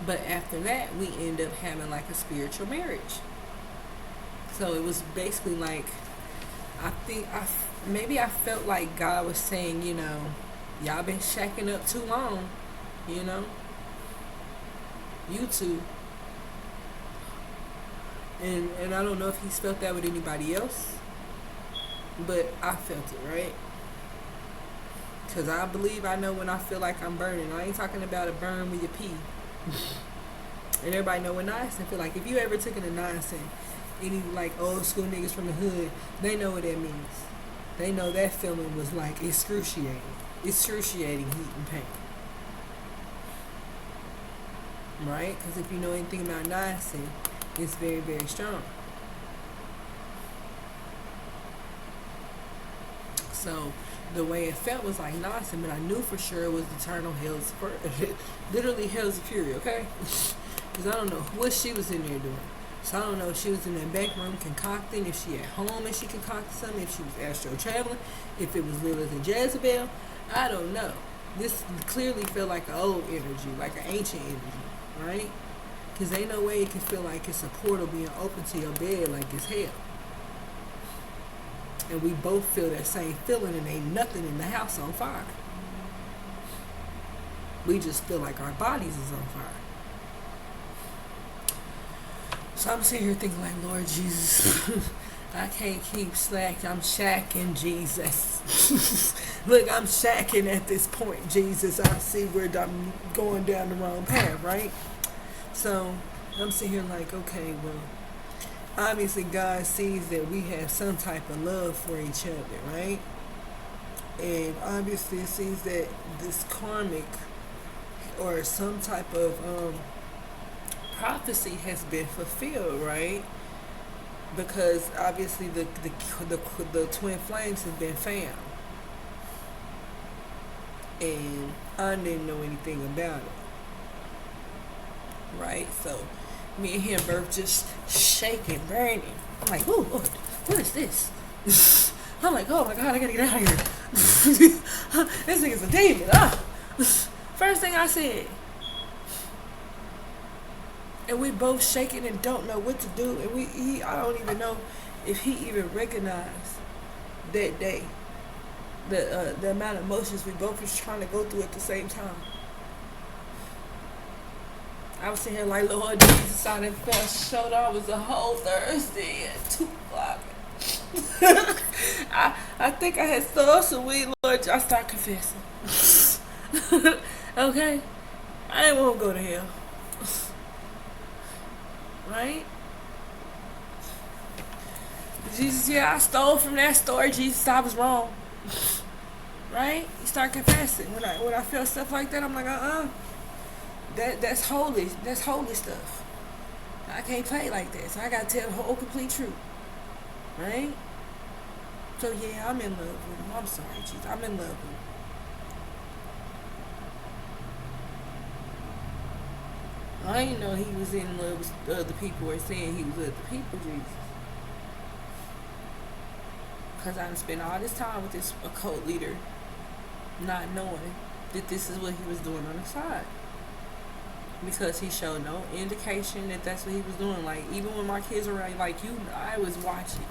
But after that, we end up having like a spiritual marriage. So it was basically like, I felt like God was saying, you know, y'all been shacking up too long, you know, you two. And I don't know if he's felt that with anybody else, but I felt it, right? Because I believe I know when I feel like I'm burning. I ain't talking about a burn with your pee. And everybody know what niacin feel like. If you ever took in a niacin, any like old school niggas from the hood, they know what that means. They know that feeling was like excruciating heat and pain. Right? Because if you know anything about niacin, it's very, very strong. So the way it felt was like nonsense, but I knew for sure it was eternal hell's literally hell's fury, okay? Because I don't know what she was in there doing. So I don't know if she was in that back room concocting, if she at home and she concocted something, if she was astro traveling, if it was Lilith and Jezebel. I don't know. This clearly felt like an old energy, like an ancient energy, right? Because ain't no way it can feel like it's a portal being open to your bed like it's hell. And we both feel that same feeling, and ain't nothing in the house on fire. We just feel like our bodies is on fire. So I'm sitting here thinking like, Lord Jesus, I can't keep slacking. I'm shacking, Jesus. Look, I'm shacking at this point, Jesus. I see where I'm going down the wrong path, right? So I'm sitting here like, okay, well, obviously God sees that we have some type of love for each other, right? And obviously it sees that this karmic or some type of prophecy has been fulfilled, right? Because obviously the twin flames have been found, and I didn't know anything about it, right? So me and him both just shaking, burning. I'm like, oh Lord, what is this? I'm like, oh my God, I gotta get out of here. This nigga's a demon. First thing I said. And we both shaking and don't know what to do. And I don't even know if he even recognized that day the amount of emotions we both was trying to go through at the same time. I was sitting here like, Lord Jesus, I done felt showed I was a whole Thursday at 2 o'clock. I think I had stole some weed, Lord. I start confessing. Okay? I didn't want to go to hell. Right? Jesus, yeah, I stole from that store. Jesus, I was wrong. Right? You start confessing. When I feel stuff like that, I'm like, that's holy. That's holy stuff. I can't play like that. So I gotta tell the whole complete truth. Right? So yeah, I'm in love with him. I'm sorry, Jesus. I'm in love with him. I didn't know he was in love with other people or saying he was other people, Jesus. Because I done spent all this time with this occult leader not knowing that this is what he was doing on the side. Because he showed no indication that that's what he was doing. Like, even when my kids were around, like, I was watching.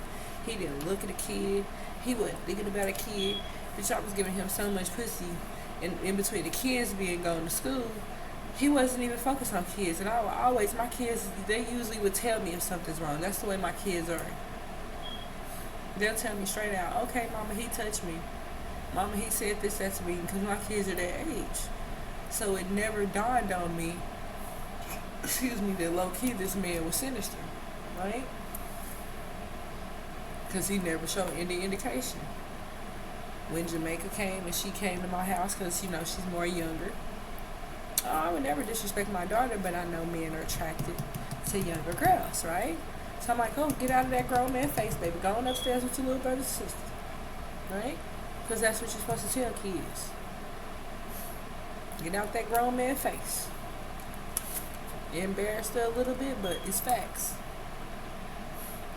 He didn't look at a kid. He wasn't thinking about a kid. Bitch, I was giving him so much pussy. And in between the kids being going to school, he wasn't even focused on kids. And my kids, they usually would tell me if something's wrong. That's the way my kids are. They'll tell me straight out, okay, Mama, he touched me. Mama, he said this, that's me. Because my kids are that age. So it never dawned on me, that low-key this man was sinister. Right? Because he never showed any indication. When Jamaica came and she came to my house, because, she's more younger. I would never disrespect my daughter, but I know men are attracted to younger girls, right? So I'm like, oh, get out of that grown man face, baby. Go on upstairs with your little brother and sister, right? Because that's what you're supposed to tell kids. Get out that grown man face. You're embarrassed a little bit, but it's facts.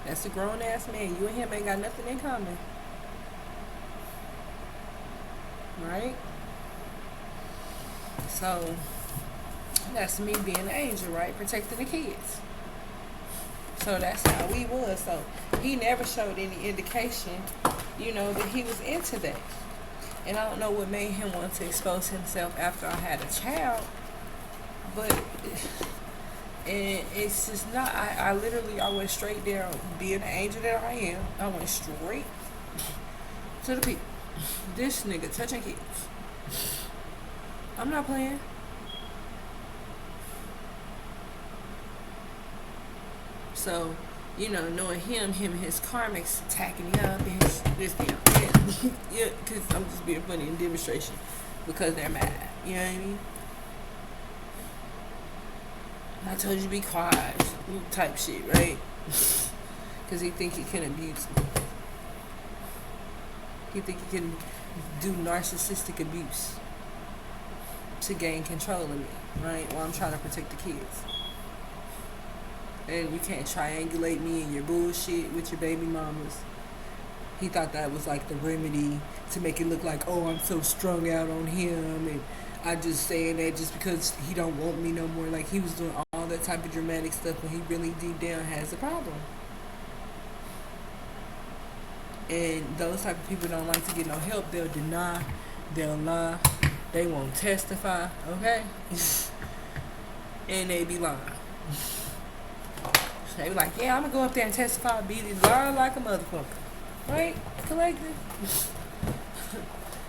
That's a grown-ass man. You and him ain't got nothing in common. Right? So, that's me being an angel, right? Protecting the kids. So that's how we was. So he never showed any indication, that he was into that. And I don't know what made him want to expose himself after I had a child. But and it's just not. I went straight there, being the angel that I am. I went straight to the people. This nigga touching kids. I'm not playing. So, knowing him and his karmics attacking me up and this thing. Yeah, because I'm just being funny in demonstration. Because they're mad. You know what I mean? I told you to be quiet. Type shit, right? Because he think he can abuse me. He think he can do narcissistic abuse to gain control of me, right? While I'm trying to protect the kids. And you can't triangulate me and your bullshit with your baby mamas. He thought that was like the remedy to make it look like, oh, I'm so strung out on him, and I just saying that just because he don't want me no more. Like, he was doing all that type of dramatic stuff when he really deep down has a problem. And those type of people don't like to get no help. They'll deny, they'll lie, they won't testify, okay? And they be lying. They be like, yeah, I'm gonna go up there and testify, beat it, lie like a motherfucker. Right? Collective.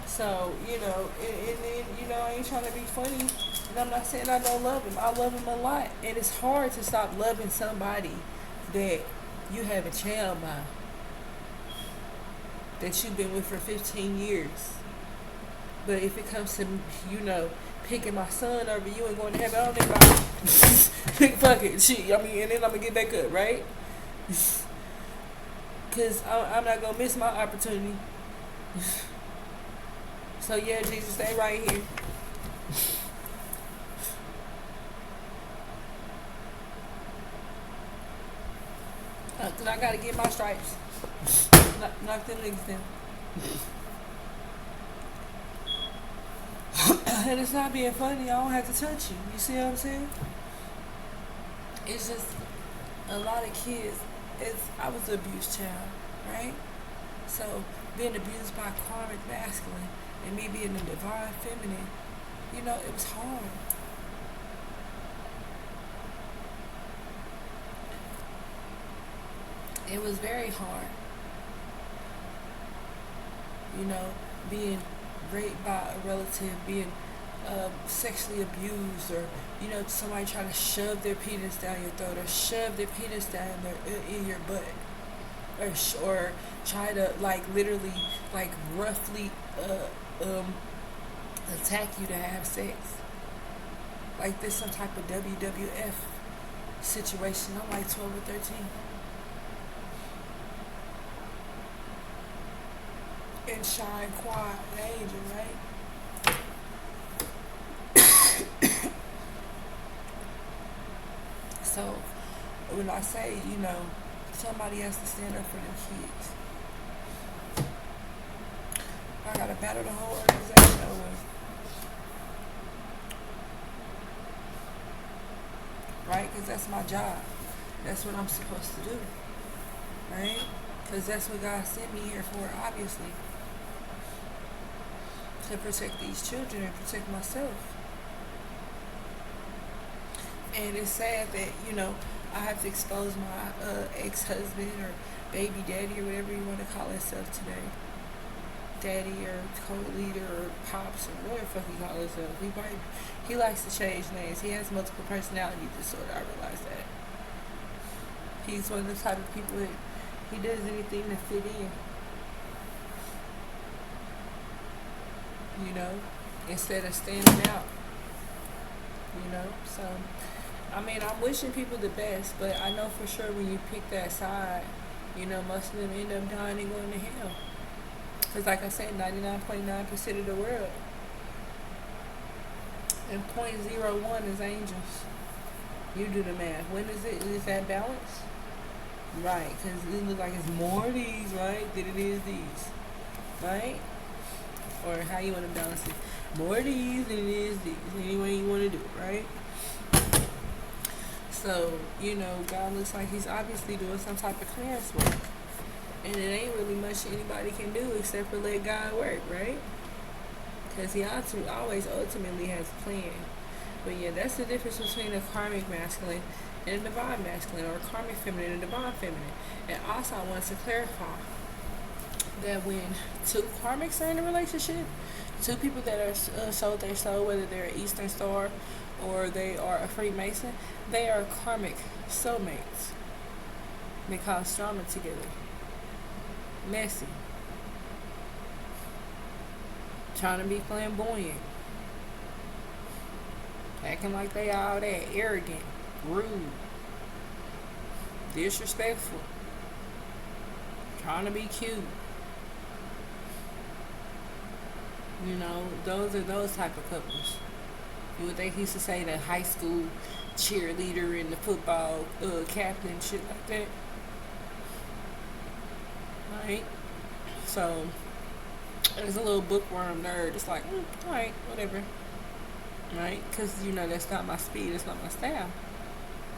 So, and then, I ain't trying to be funny. And I'm not saying I don't love him. I love him a lot. And it's hard to stop loving somebody that you have a child by, that you've been with for 15 years. But if it comes to, picking my son over you and going to heaven, I don't think about fuck it, shit. I mean, and then I'm going to get back up, right? Because I'm not going to miss my opportunity. So, yeah, Jesus, stay right here. Because I got to get my stripes. Knock them niggas down. And it's not being funny. I don't have to touch you. You see what I'm saying? It's just a lot of kids. I was an abused child, right? So being abused by karmic masculine and me being the divine feminine, it was hard. It was very hard. Being raped by a relative, being sexually abused, or somebody trying to shove their penis down your throat, or shove their penis down in your butt, or try to literally roughly attack you to have sex. Like this some type of WWF situation. I'm like 12 or 13. And shine, quiet, and angel, right? So when I say, somebody has to stand up for them kids, I gotta battle the whole organization over. Right? Because that's my job. That's what I'm supposed to do. Right? Because that's what God sent me here for, obviously. To protect these children and protect myself. And it's sad that, I have to expose my ex-husband or baby daddy or whatever you want to call himself today. Daddy or co-leader or pops or whatever the fuck he calls himself. He likes to change names. He has multiple personality disorder. I realize that. He's one of the type of people that he does anything to fit in. Instead of standing out. So, I'm wishing people the best, but I know for sure when you pick that side, most of them end up dying and going to hell. Because like I said, 99.9% of the world. And 0.01 is angels. You do the math. When is it? Is that balance? Right, because it looks like it's more of these, right, than it is these. Right? Or how you want to balance it. More of these than it is these. Any way you want to do it, right? So, God looks like he's obviously doing some type of clearance work. And it ain't really much anybody can do except for let God work, right? Because he always ultimately has a plan. But yeah, that's the difference between a karmic masculine and a divine masculine, or a karmic feminine and a divine feminine. And also I want to clarify that when two karmics are in a relationship, two people that are sold their soul, whether they're an Eastern Star or they are a Freemason, they are karmic soulmates. They cause drama together. Messy. Trying to be flamboyant. Acting like they all that. Arrogant. Rude. Disrespectful. Trying to be cute. You know, those are those type of couples. You would think he used to say the high school cheerleader and the football captain, shit like that. Right? So, there's a little bookworm nerd. It's like, alright, whatever. Right? Because, you know, that's not my speed. That's not my style.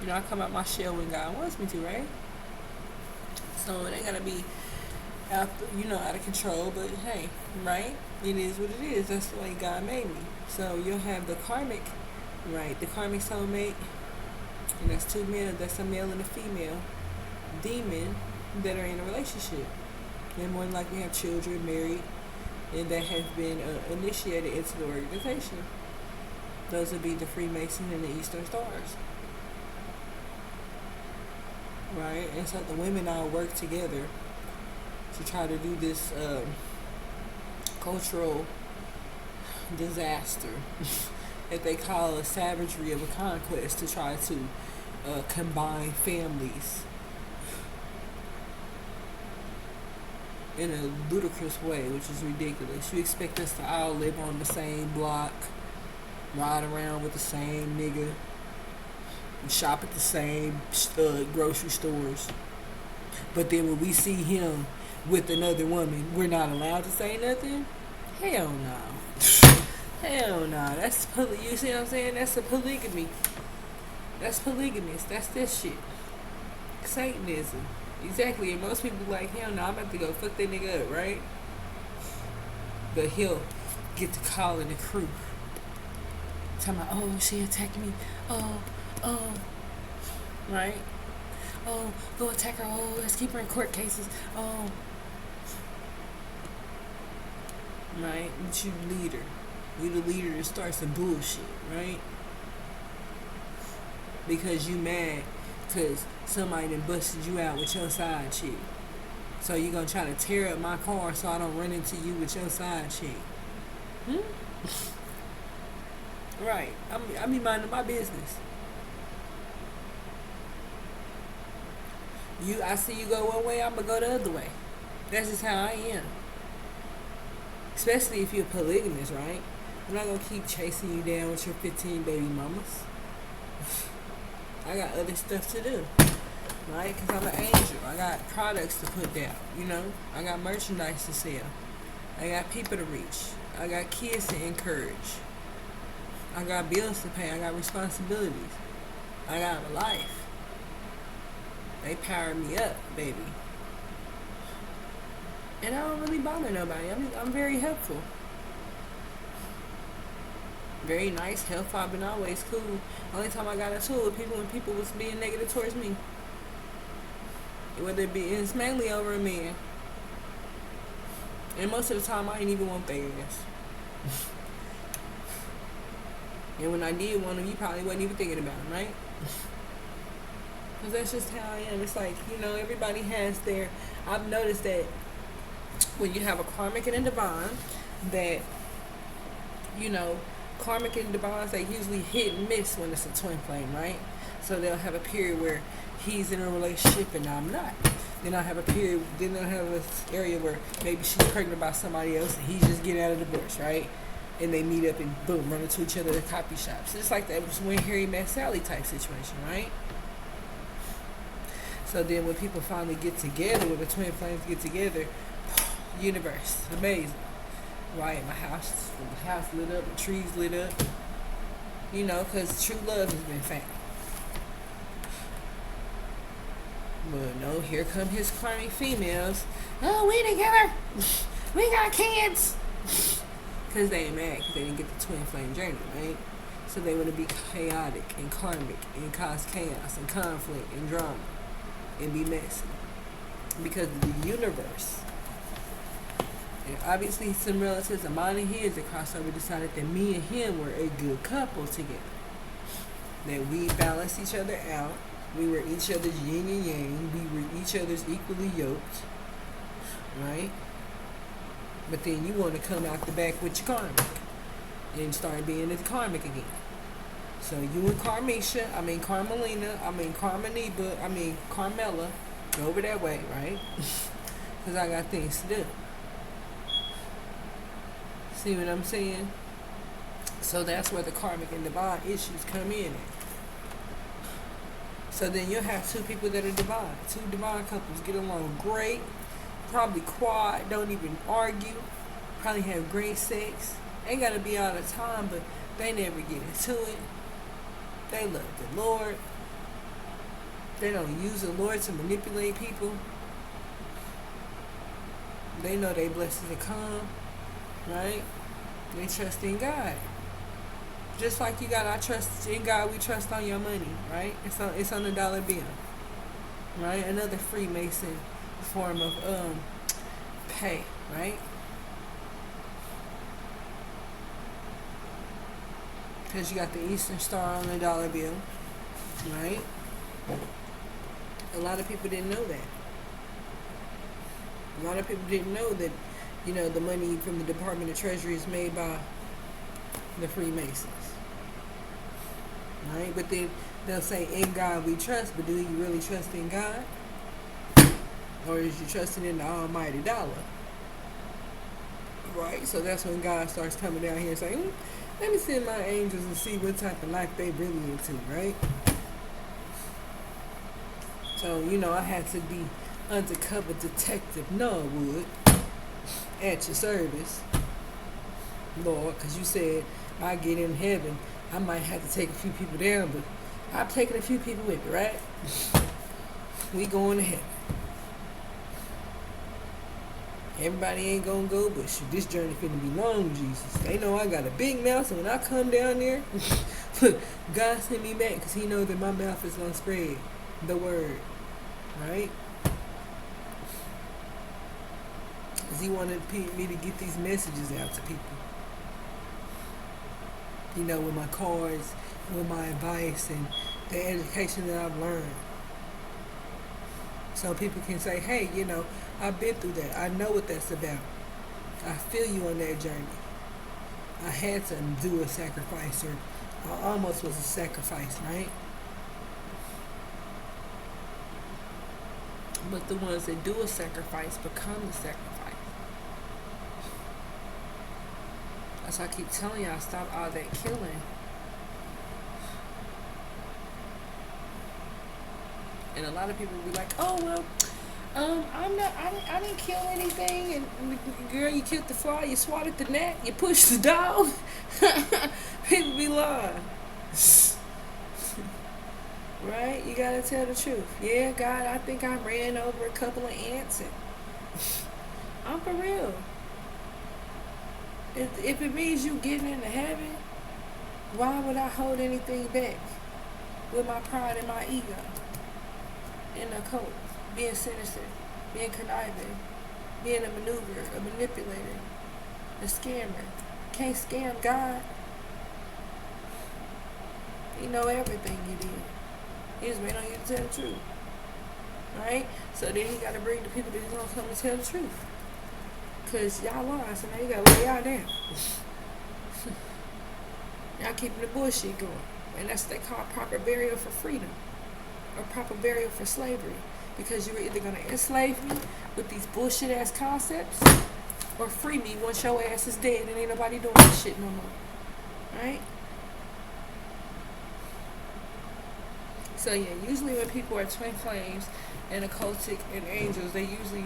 You know, I come out my shell when God wants me to, right? So, it ain't gotta be out, out of control, but hey, right? It is what it is. That's the way God made me. So you'll have the karmic, right? The karmic soulmate, and that's two men. That's a male and a female demon that are in a relationship. And more than likely have children, married, and that have been initiated into the organization. Those would be the Freemasons and the Eastern Stars, right? And so the women all work together to try to do this cultural disaster that they call a savagery of a conquest, to try to combine families in a ludicrous way, which is ridiculous. You expect us to all live on the same block, ride around with the same nigga, shop at the same grocery stores, but then when we see him with another woman, we're not allowed to say nothing? Hell no. Hell no. That's you see what I'm saying? That's a polygamy. That's polygamous. That's this shit. Satanism. Exactly. And most people like, hell no, I'm about to go fuck that nigga up, right? But he'll get to calling the crew. Talking about, oh, she attacked me. Oh. Right? Oh, go attack her. Oh, let's keep her in court cases. Oh. Right? But you the leader. You the leader that starts some bullshit, right? Because you mad because somebody done busted you out with your side chick. So you gonna try to tear up my car so I don't run into you with your side chick. Right. I be minding my business. I see you go one way, I'm gonna go the other way. That's just how I am. Especially if you're polygamous, right? I'm not gonna keep chasing you down with your 15 baby mamas. I got other stuff to do, right? Because I'm an angel. I got products to put down, I got merchandise to sell. I got people to reach. I got kids to encourage. I got bills to pay. I got responsibilities. I got a life. They power me up, baby. And I don't really bother nobody. I'm very helpful. Very nice, helpful. I've been always cool. Only time I got into it with people when people was being negative towards me. Whether it's mainly over a man. And most of the time I ain't even want their ass. And when I did want them, you probably wasn't even thinking about them, right? Because that's just how I am. It's like, everybody has their... I've noticed that when you have a karmic and a divine, that, karmic and divines, they usually hit and miss when it's a twin flame, right? So they'll have a period where he's in a relationship and I'm not. Then I'll have a period, then they'll have an area where maybe she's pregnant by somebody else and he's just getting out of divorce, right? And they meet up and boom, run into each other at coffee shops. It's like that When Harry Met Sally type situation, right? So then when people finally get together, when the twin flames get together, universe, amazing. Right, my house lit up, the trees lit up. Because true love has been found. But no, here come his karmic females. Oh, we together. We got kids. Because they ain't mad because they didn't get the twin flame journey, right? So they want to be chaotic and karmic and cause chaos and conflict and drama and be messy. Because of the universe. And obviously some relatives of mine and his that crossed over decided that me and him were a good couple together. That we balanced each other out. We were each other's yin and yang. We were each other's equally yoked. Right? But then you want to come out the back with your karmic. And start being the karmic again. So you and Carmela, Carmela, go over that way, right? Because I got things to do. See what I'm saying? So that's where the karmic and divine issues come in at. So then you'll have two people that are divine. Two divine couples get along great. Probably quad, don't even argue. Probably have great sex. Ain't gotta be all the time, but they never get into it. They love the Lord. They don't use the Lord to manipulate people. They know they blessings to come, right? They trust in God. Just like you got our trust in God, we trust on your money, right? It's on the dollar bill, right? Another Freemason form of pay, right? Because you got the Eastern Star on the dollar bill, right? A lot of people didn't know that. A lot of people didn't know that, the money from the Department of Treasury is made by the Freemasons, right? But then they'll say, in God we trust, but do you really trust in God? Or is you trusting in the almighty dollar? Right? So that's when God starts coming down here and saying, let me send my angels and see what type of life they really into, right? So, I had to be undercover detective Norwood at your service, Lord, because you said I get in heaven, I might have to take a few people down, but I'm taking a few people with me, right? We going to heaven. Everybody ain't gonna go, but shoot, this journey finna be long, Jesus. They know I got a big mouth, so when I come down there, God send me back because he knows that my mouth is gonna spread the word, right? Because he wanted me to get these messages out to people. With my cards, with my advice, and the education that I've learned. So people can say, hey, I've been through that. I know what that's about. I feel you on that journey. I had to do a sacrifice, or I almost was a sacrifice, right? But the ones that do a sacrifice become the sacrifice. That's why I keep telling y'all, stop all that killing. And a lot of people be like, oh, well, I didn't kill anything. And girl, you killed the fly, you swatted the gnat, you pushed the dog. People be lying. Right? You gotta tell the truth. Yeah, God, I think I ran over a couple of ants. And I'm for real. If it means you getting into heaven, why would I hold anything back with my pride and my ego? In a cult, being sinister, being conniving, being a maneuverer, a manipulator, a scammer. Can't scam God. He know everything you did. He just waiting on you to tell the truth. Right? So then he got to bring the people that's going to come and tell the truth. Because y'all lying, so now you got to lay y'all down. Y'all keeping the bullshit going. And that's what they call proper burial for freedom. Or proper burial for slavery. Because you were either going to enslave me with these bullshit ass concepts, or free me once your ass is dead and ain't nobody doing this shit no more. Right? So yeah, usually when people are twin flames and occultic and angels, they usually,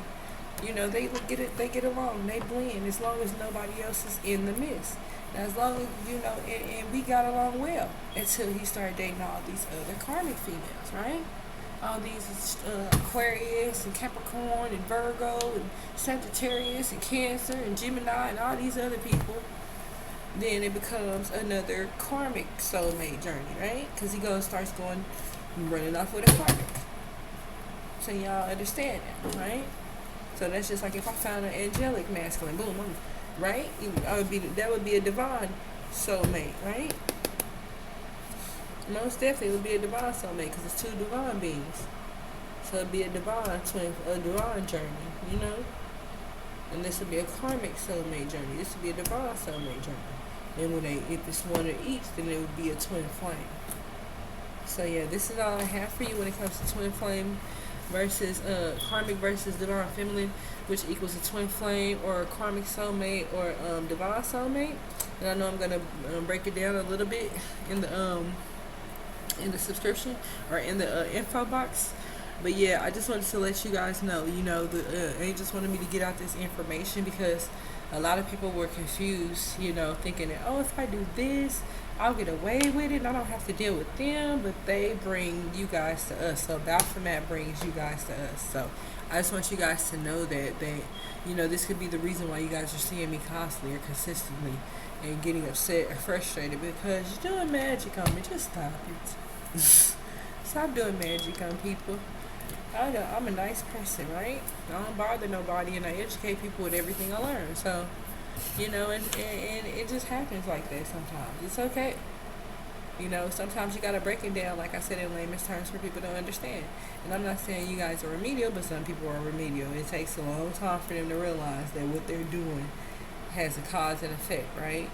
they get along, they blend as long as nobody else is in the midst. As long as, and we got along well until he started dating all these other karmic females, right? All these Aquarius and Capricorn and Virgo and Sagittarius and Cancer and Gemini and all these other people. Then it becomes another karmic soulmate journey, right? Because he starts running off with a karmic. So y'all understand that, right? So that's just like if I found an angelic masculine, boom, right? That would be a divine soulmate, right? Most definitely it would be a divine soulmate because it's two divine beings. So it'd be a divine journey, And this would be a karmic soulmate journey. This would be a divine soulmate journey. And if it's one of each, then it would be a twin flame. So yeah, this is all I have for you when it comes to twin flame versus karmic versus divine feminine, which equals a twin flame or karmic soulmate or divine soulmate. And I know I'm gonna break it down a little bit in the subscription or in the info box. But yeah, I just wanted to let you guys know, the angels wanted me to get out this information because a lot of people were confused, thinking that, oh, if I do this, I'll get away with it and I don't have to deal with them, but they bring you guys to us. So Baphomet brings you guys to us. So I just want you guys to know that this could be the reason why you guys are seeing me constantly or consistently and getting upset or frustrated because you're doing magic on me. Just stop it. Stop doing magic on people. I'm a nice person, right? I don't bother nobody and I educate people with everything I learn. So, and it just happens like that sometimes. It's okay. Sometimes you got to break it down, like I said, in layman's terms for people to understand. And I'm not saying you guys are remedial, but some people are remedial. It takes a long time for them to realize that what they're doing has a cause and effect, right?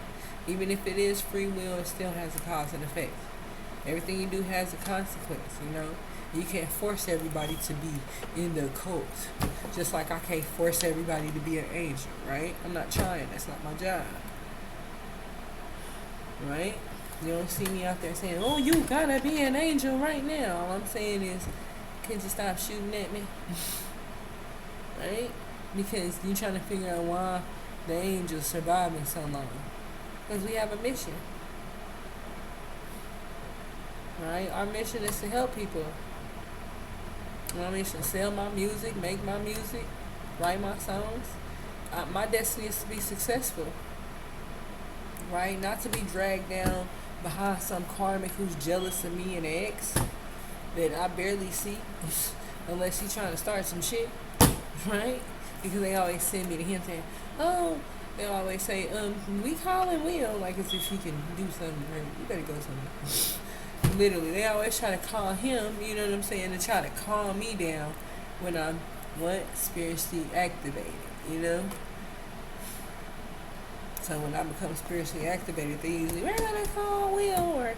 Even if it is free will, it still has a cause and effect. Everything you do has a consequence, You can't force everybody to be in the occult. Just like I can't force everybody to be an angel, right? I'm not trying. That's not my job. Right? You don't see me out there saying, oh, you gotta be an angel right now. All I'm saying is, can you stop shooting at me? Right? Because you're trying to figure out why the angels surviving so long. Because we have a mission. Right? Our mission is to help people. My mission: sell my music, make my music, write my songs. My destiny is to be successful, right? Not to be dragged down behind some karmic who's jealous of me and an ex that I barely see, unless he's trying to start some shit, right? Because they always send me to him saying, oh, they always say, we calling Will, like as if he can do something. Right? You better go somewhere. Literally, they always try to call him, you know what I'm saying, to try to calm me down when I'm, spiritually activated, So when I become spiritually activated, they usually, we're going to call Will, or,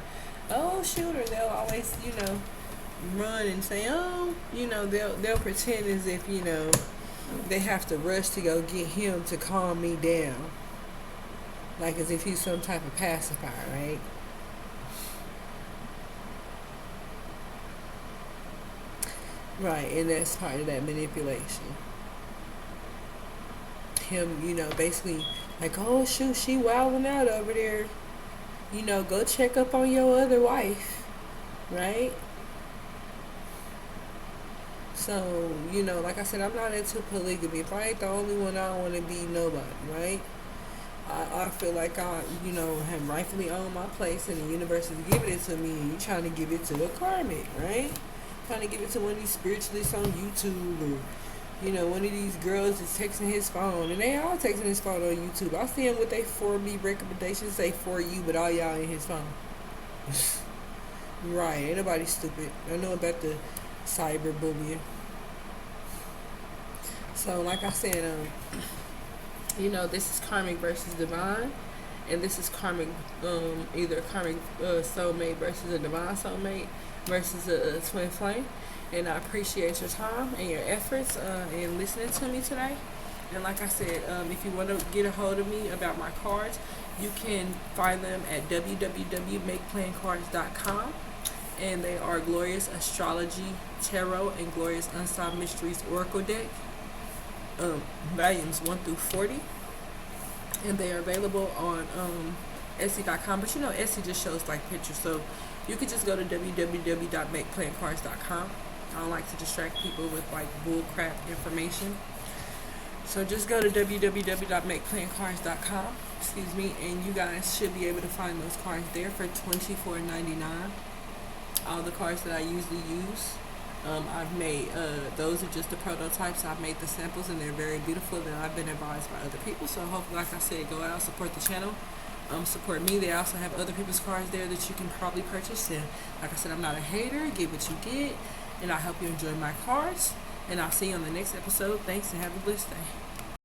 oh, shoot, or they'll always, run and say, oh, they'll pretend as if, they have to rush to go get him to calm me down. Like as if he's some type of pacifier, right? Right, and that's part of that manipulation. Him, basically like, oh shoot, she wilding out over there. Go check up on your other wife, right? So, like I said, I'm not into polygamy. If I ain't the only one, I don't want to be nobody, right? I feel like I, have rightfully owned my place and the universe is giving it to me, and you trying to give it to a karmic, right? Trying to give it to one of these spiritualists on YouTube, or one of these girls is texting his phone, and they all texting his phone on YouTube. I see them with they for me recommendations say for you, but all y'all in his phone. Right? Ain't nobody stupid. I know about the cyberbullying. So, like I said, this is karmic versus divine, and this is karmic, either a karmic soulmate versus a divine soulmate versus a twin flame. And I appreciate your time and your efforts in listening to me today. And like I said, if you want to get a hold of me about my cards, you can find them at www.makeplancards.com. And they are Glorious Astrology Tarot and Glorious Unsolved Mysteries Oracle Deck, volumes 1 through 40. And they are available on Etsy.com. But Etsy just shows like pictures, so you could just go to www.makeplancards.com. I don't like to distract people with like bull crap information. So just go to www.makeplancards.com, and you guys should be able to find those cards there for $24.99. All the cards that I usually use, I've made, those are just the prototypes. I've made the samples and they're very beautiful, and I've been advised by other people. So hopefully, like I said, go out, support the channel. Support me. They also have other people's cards there that you can probably purchase. And like I said, I'm not a hater. Get what you get. And I hope you enjoy my cards. And I'll see you on the next episode. Thanks and have a blessed day.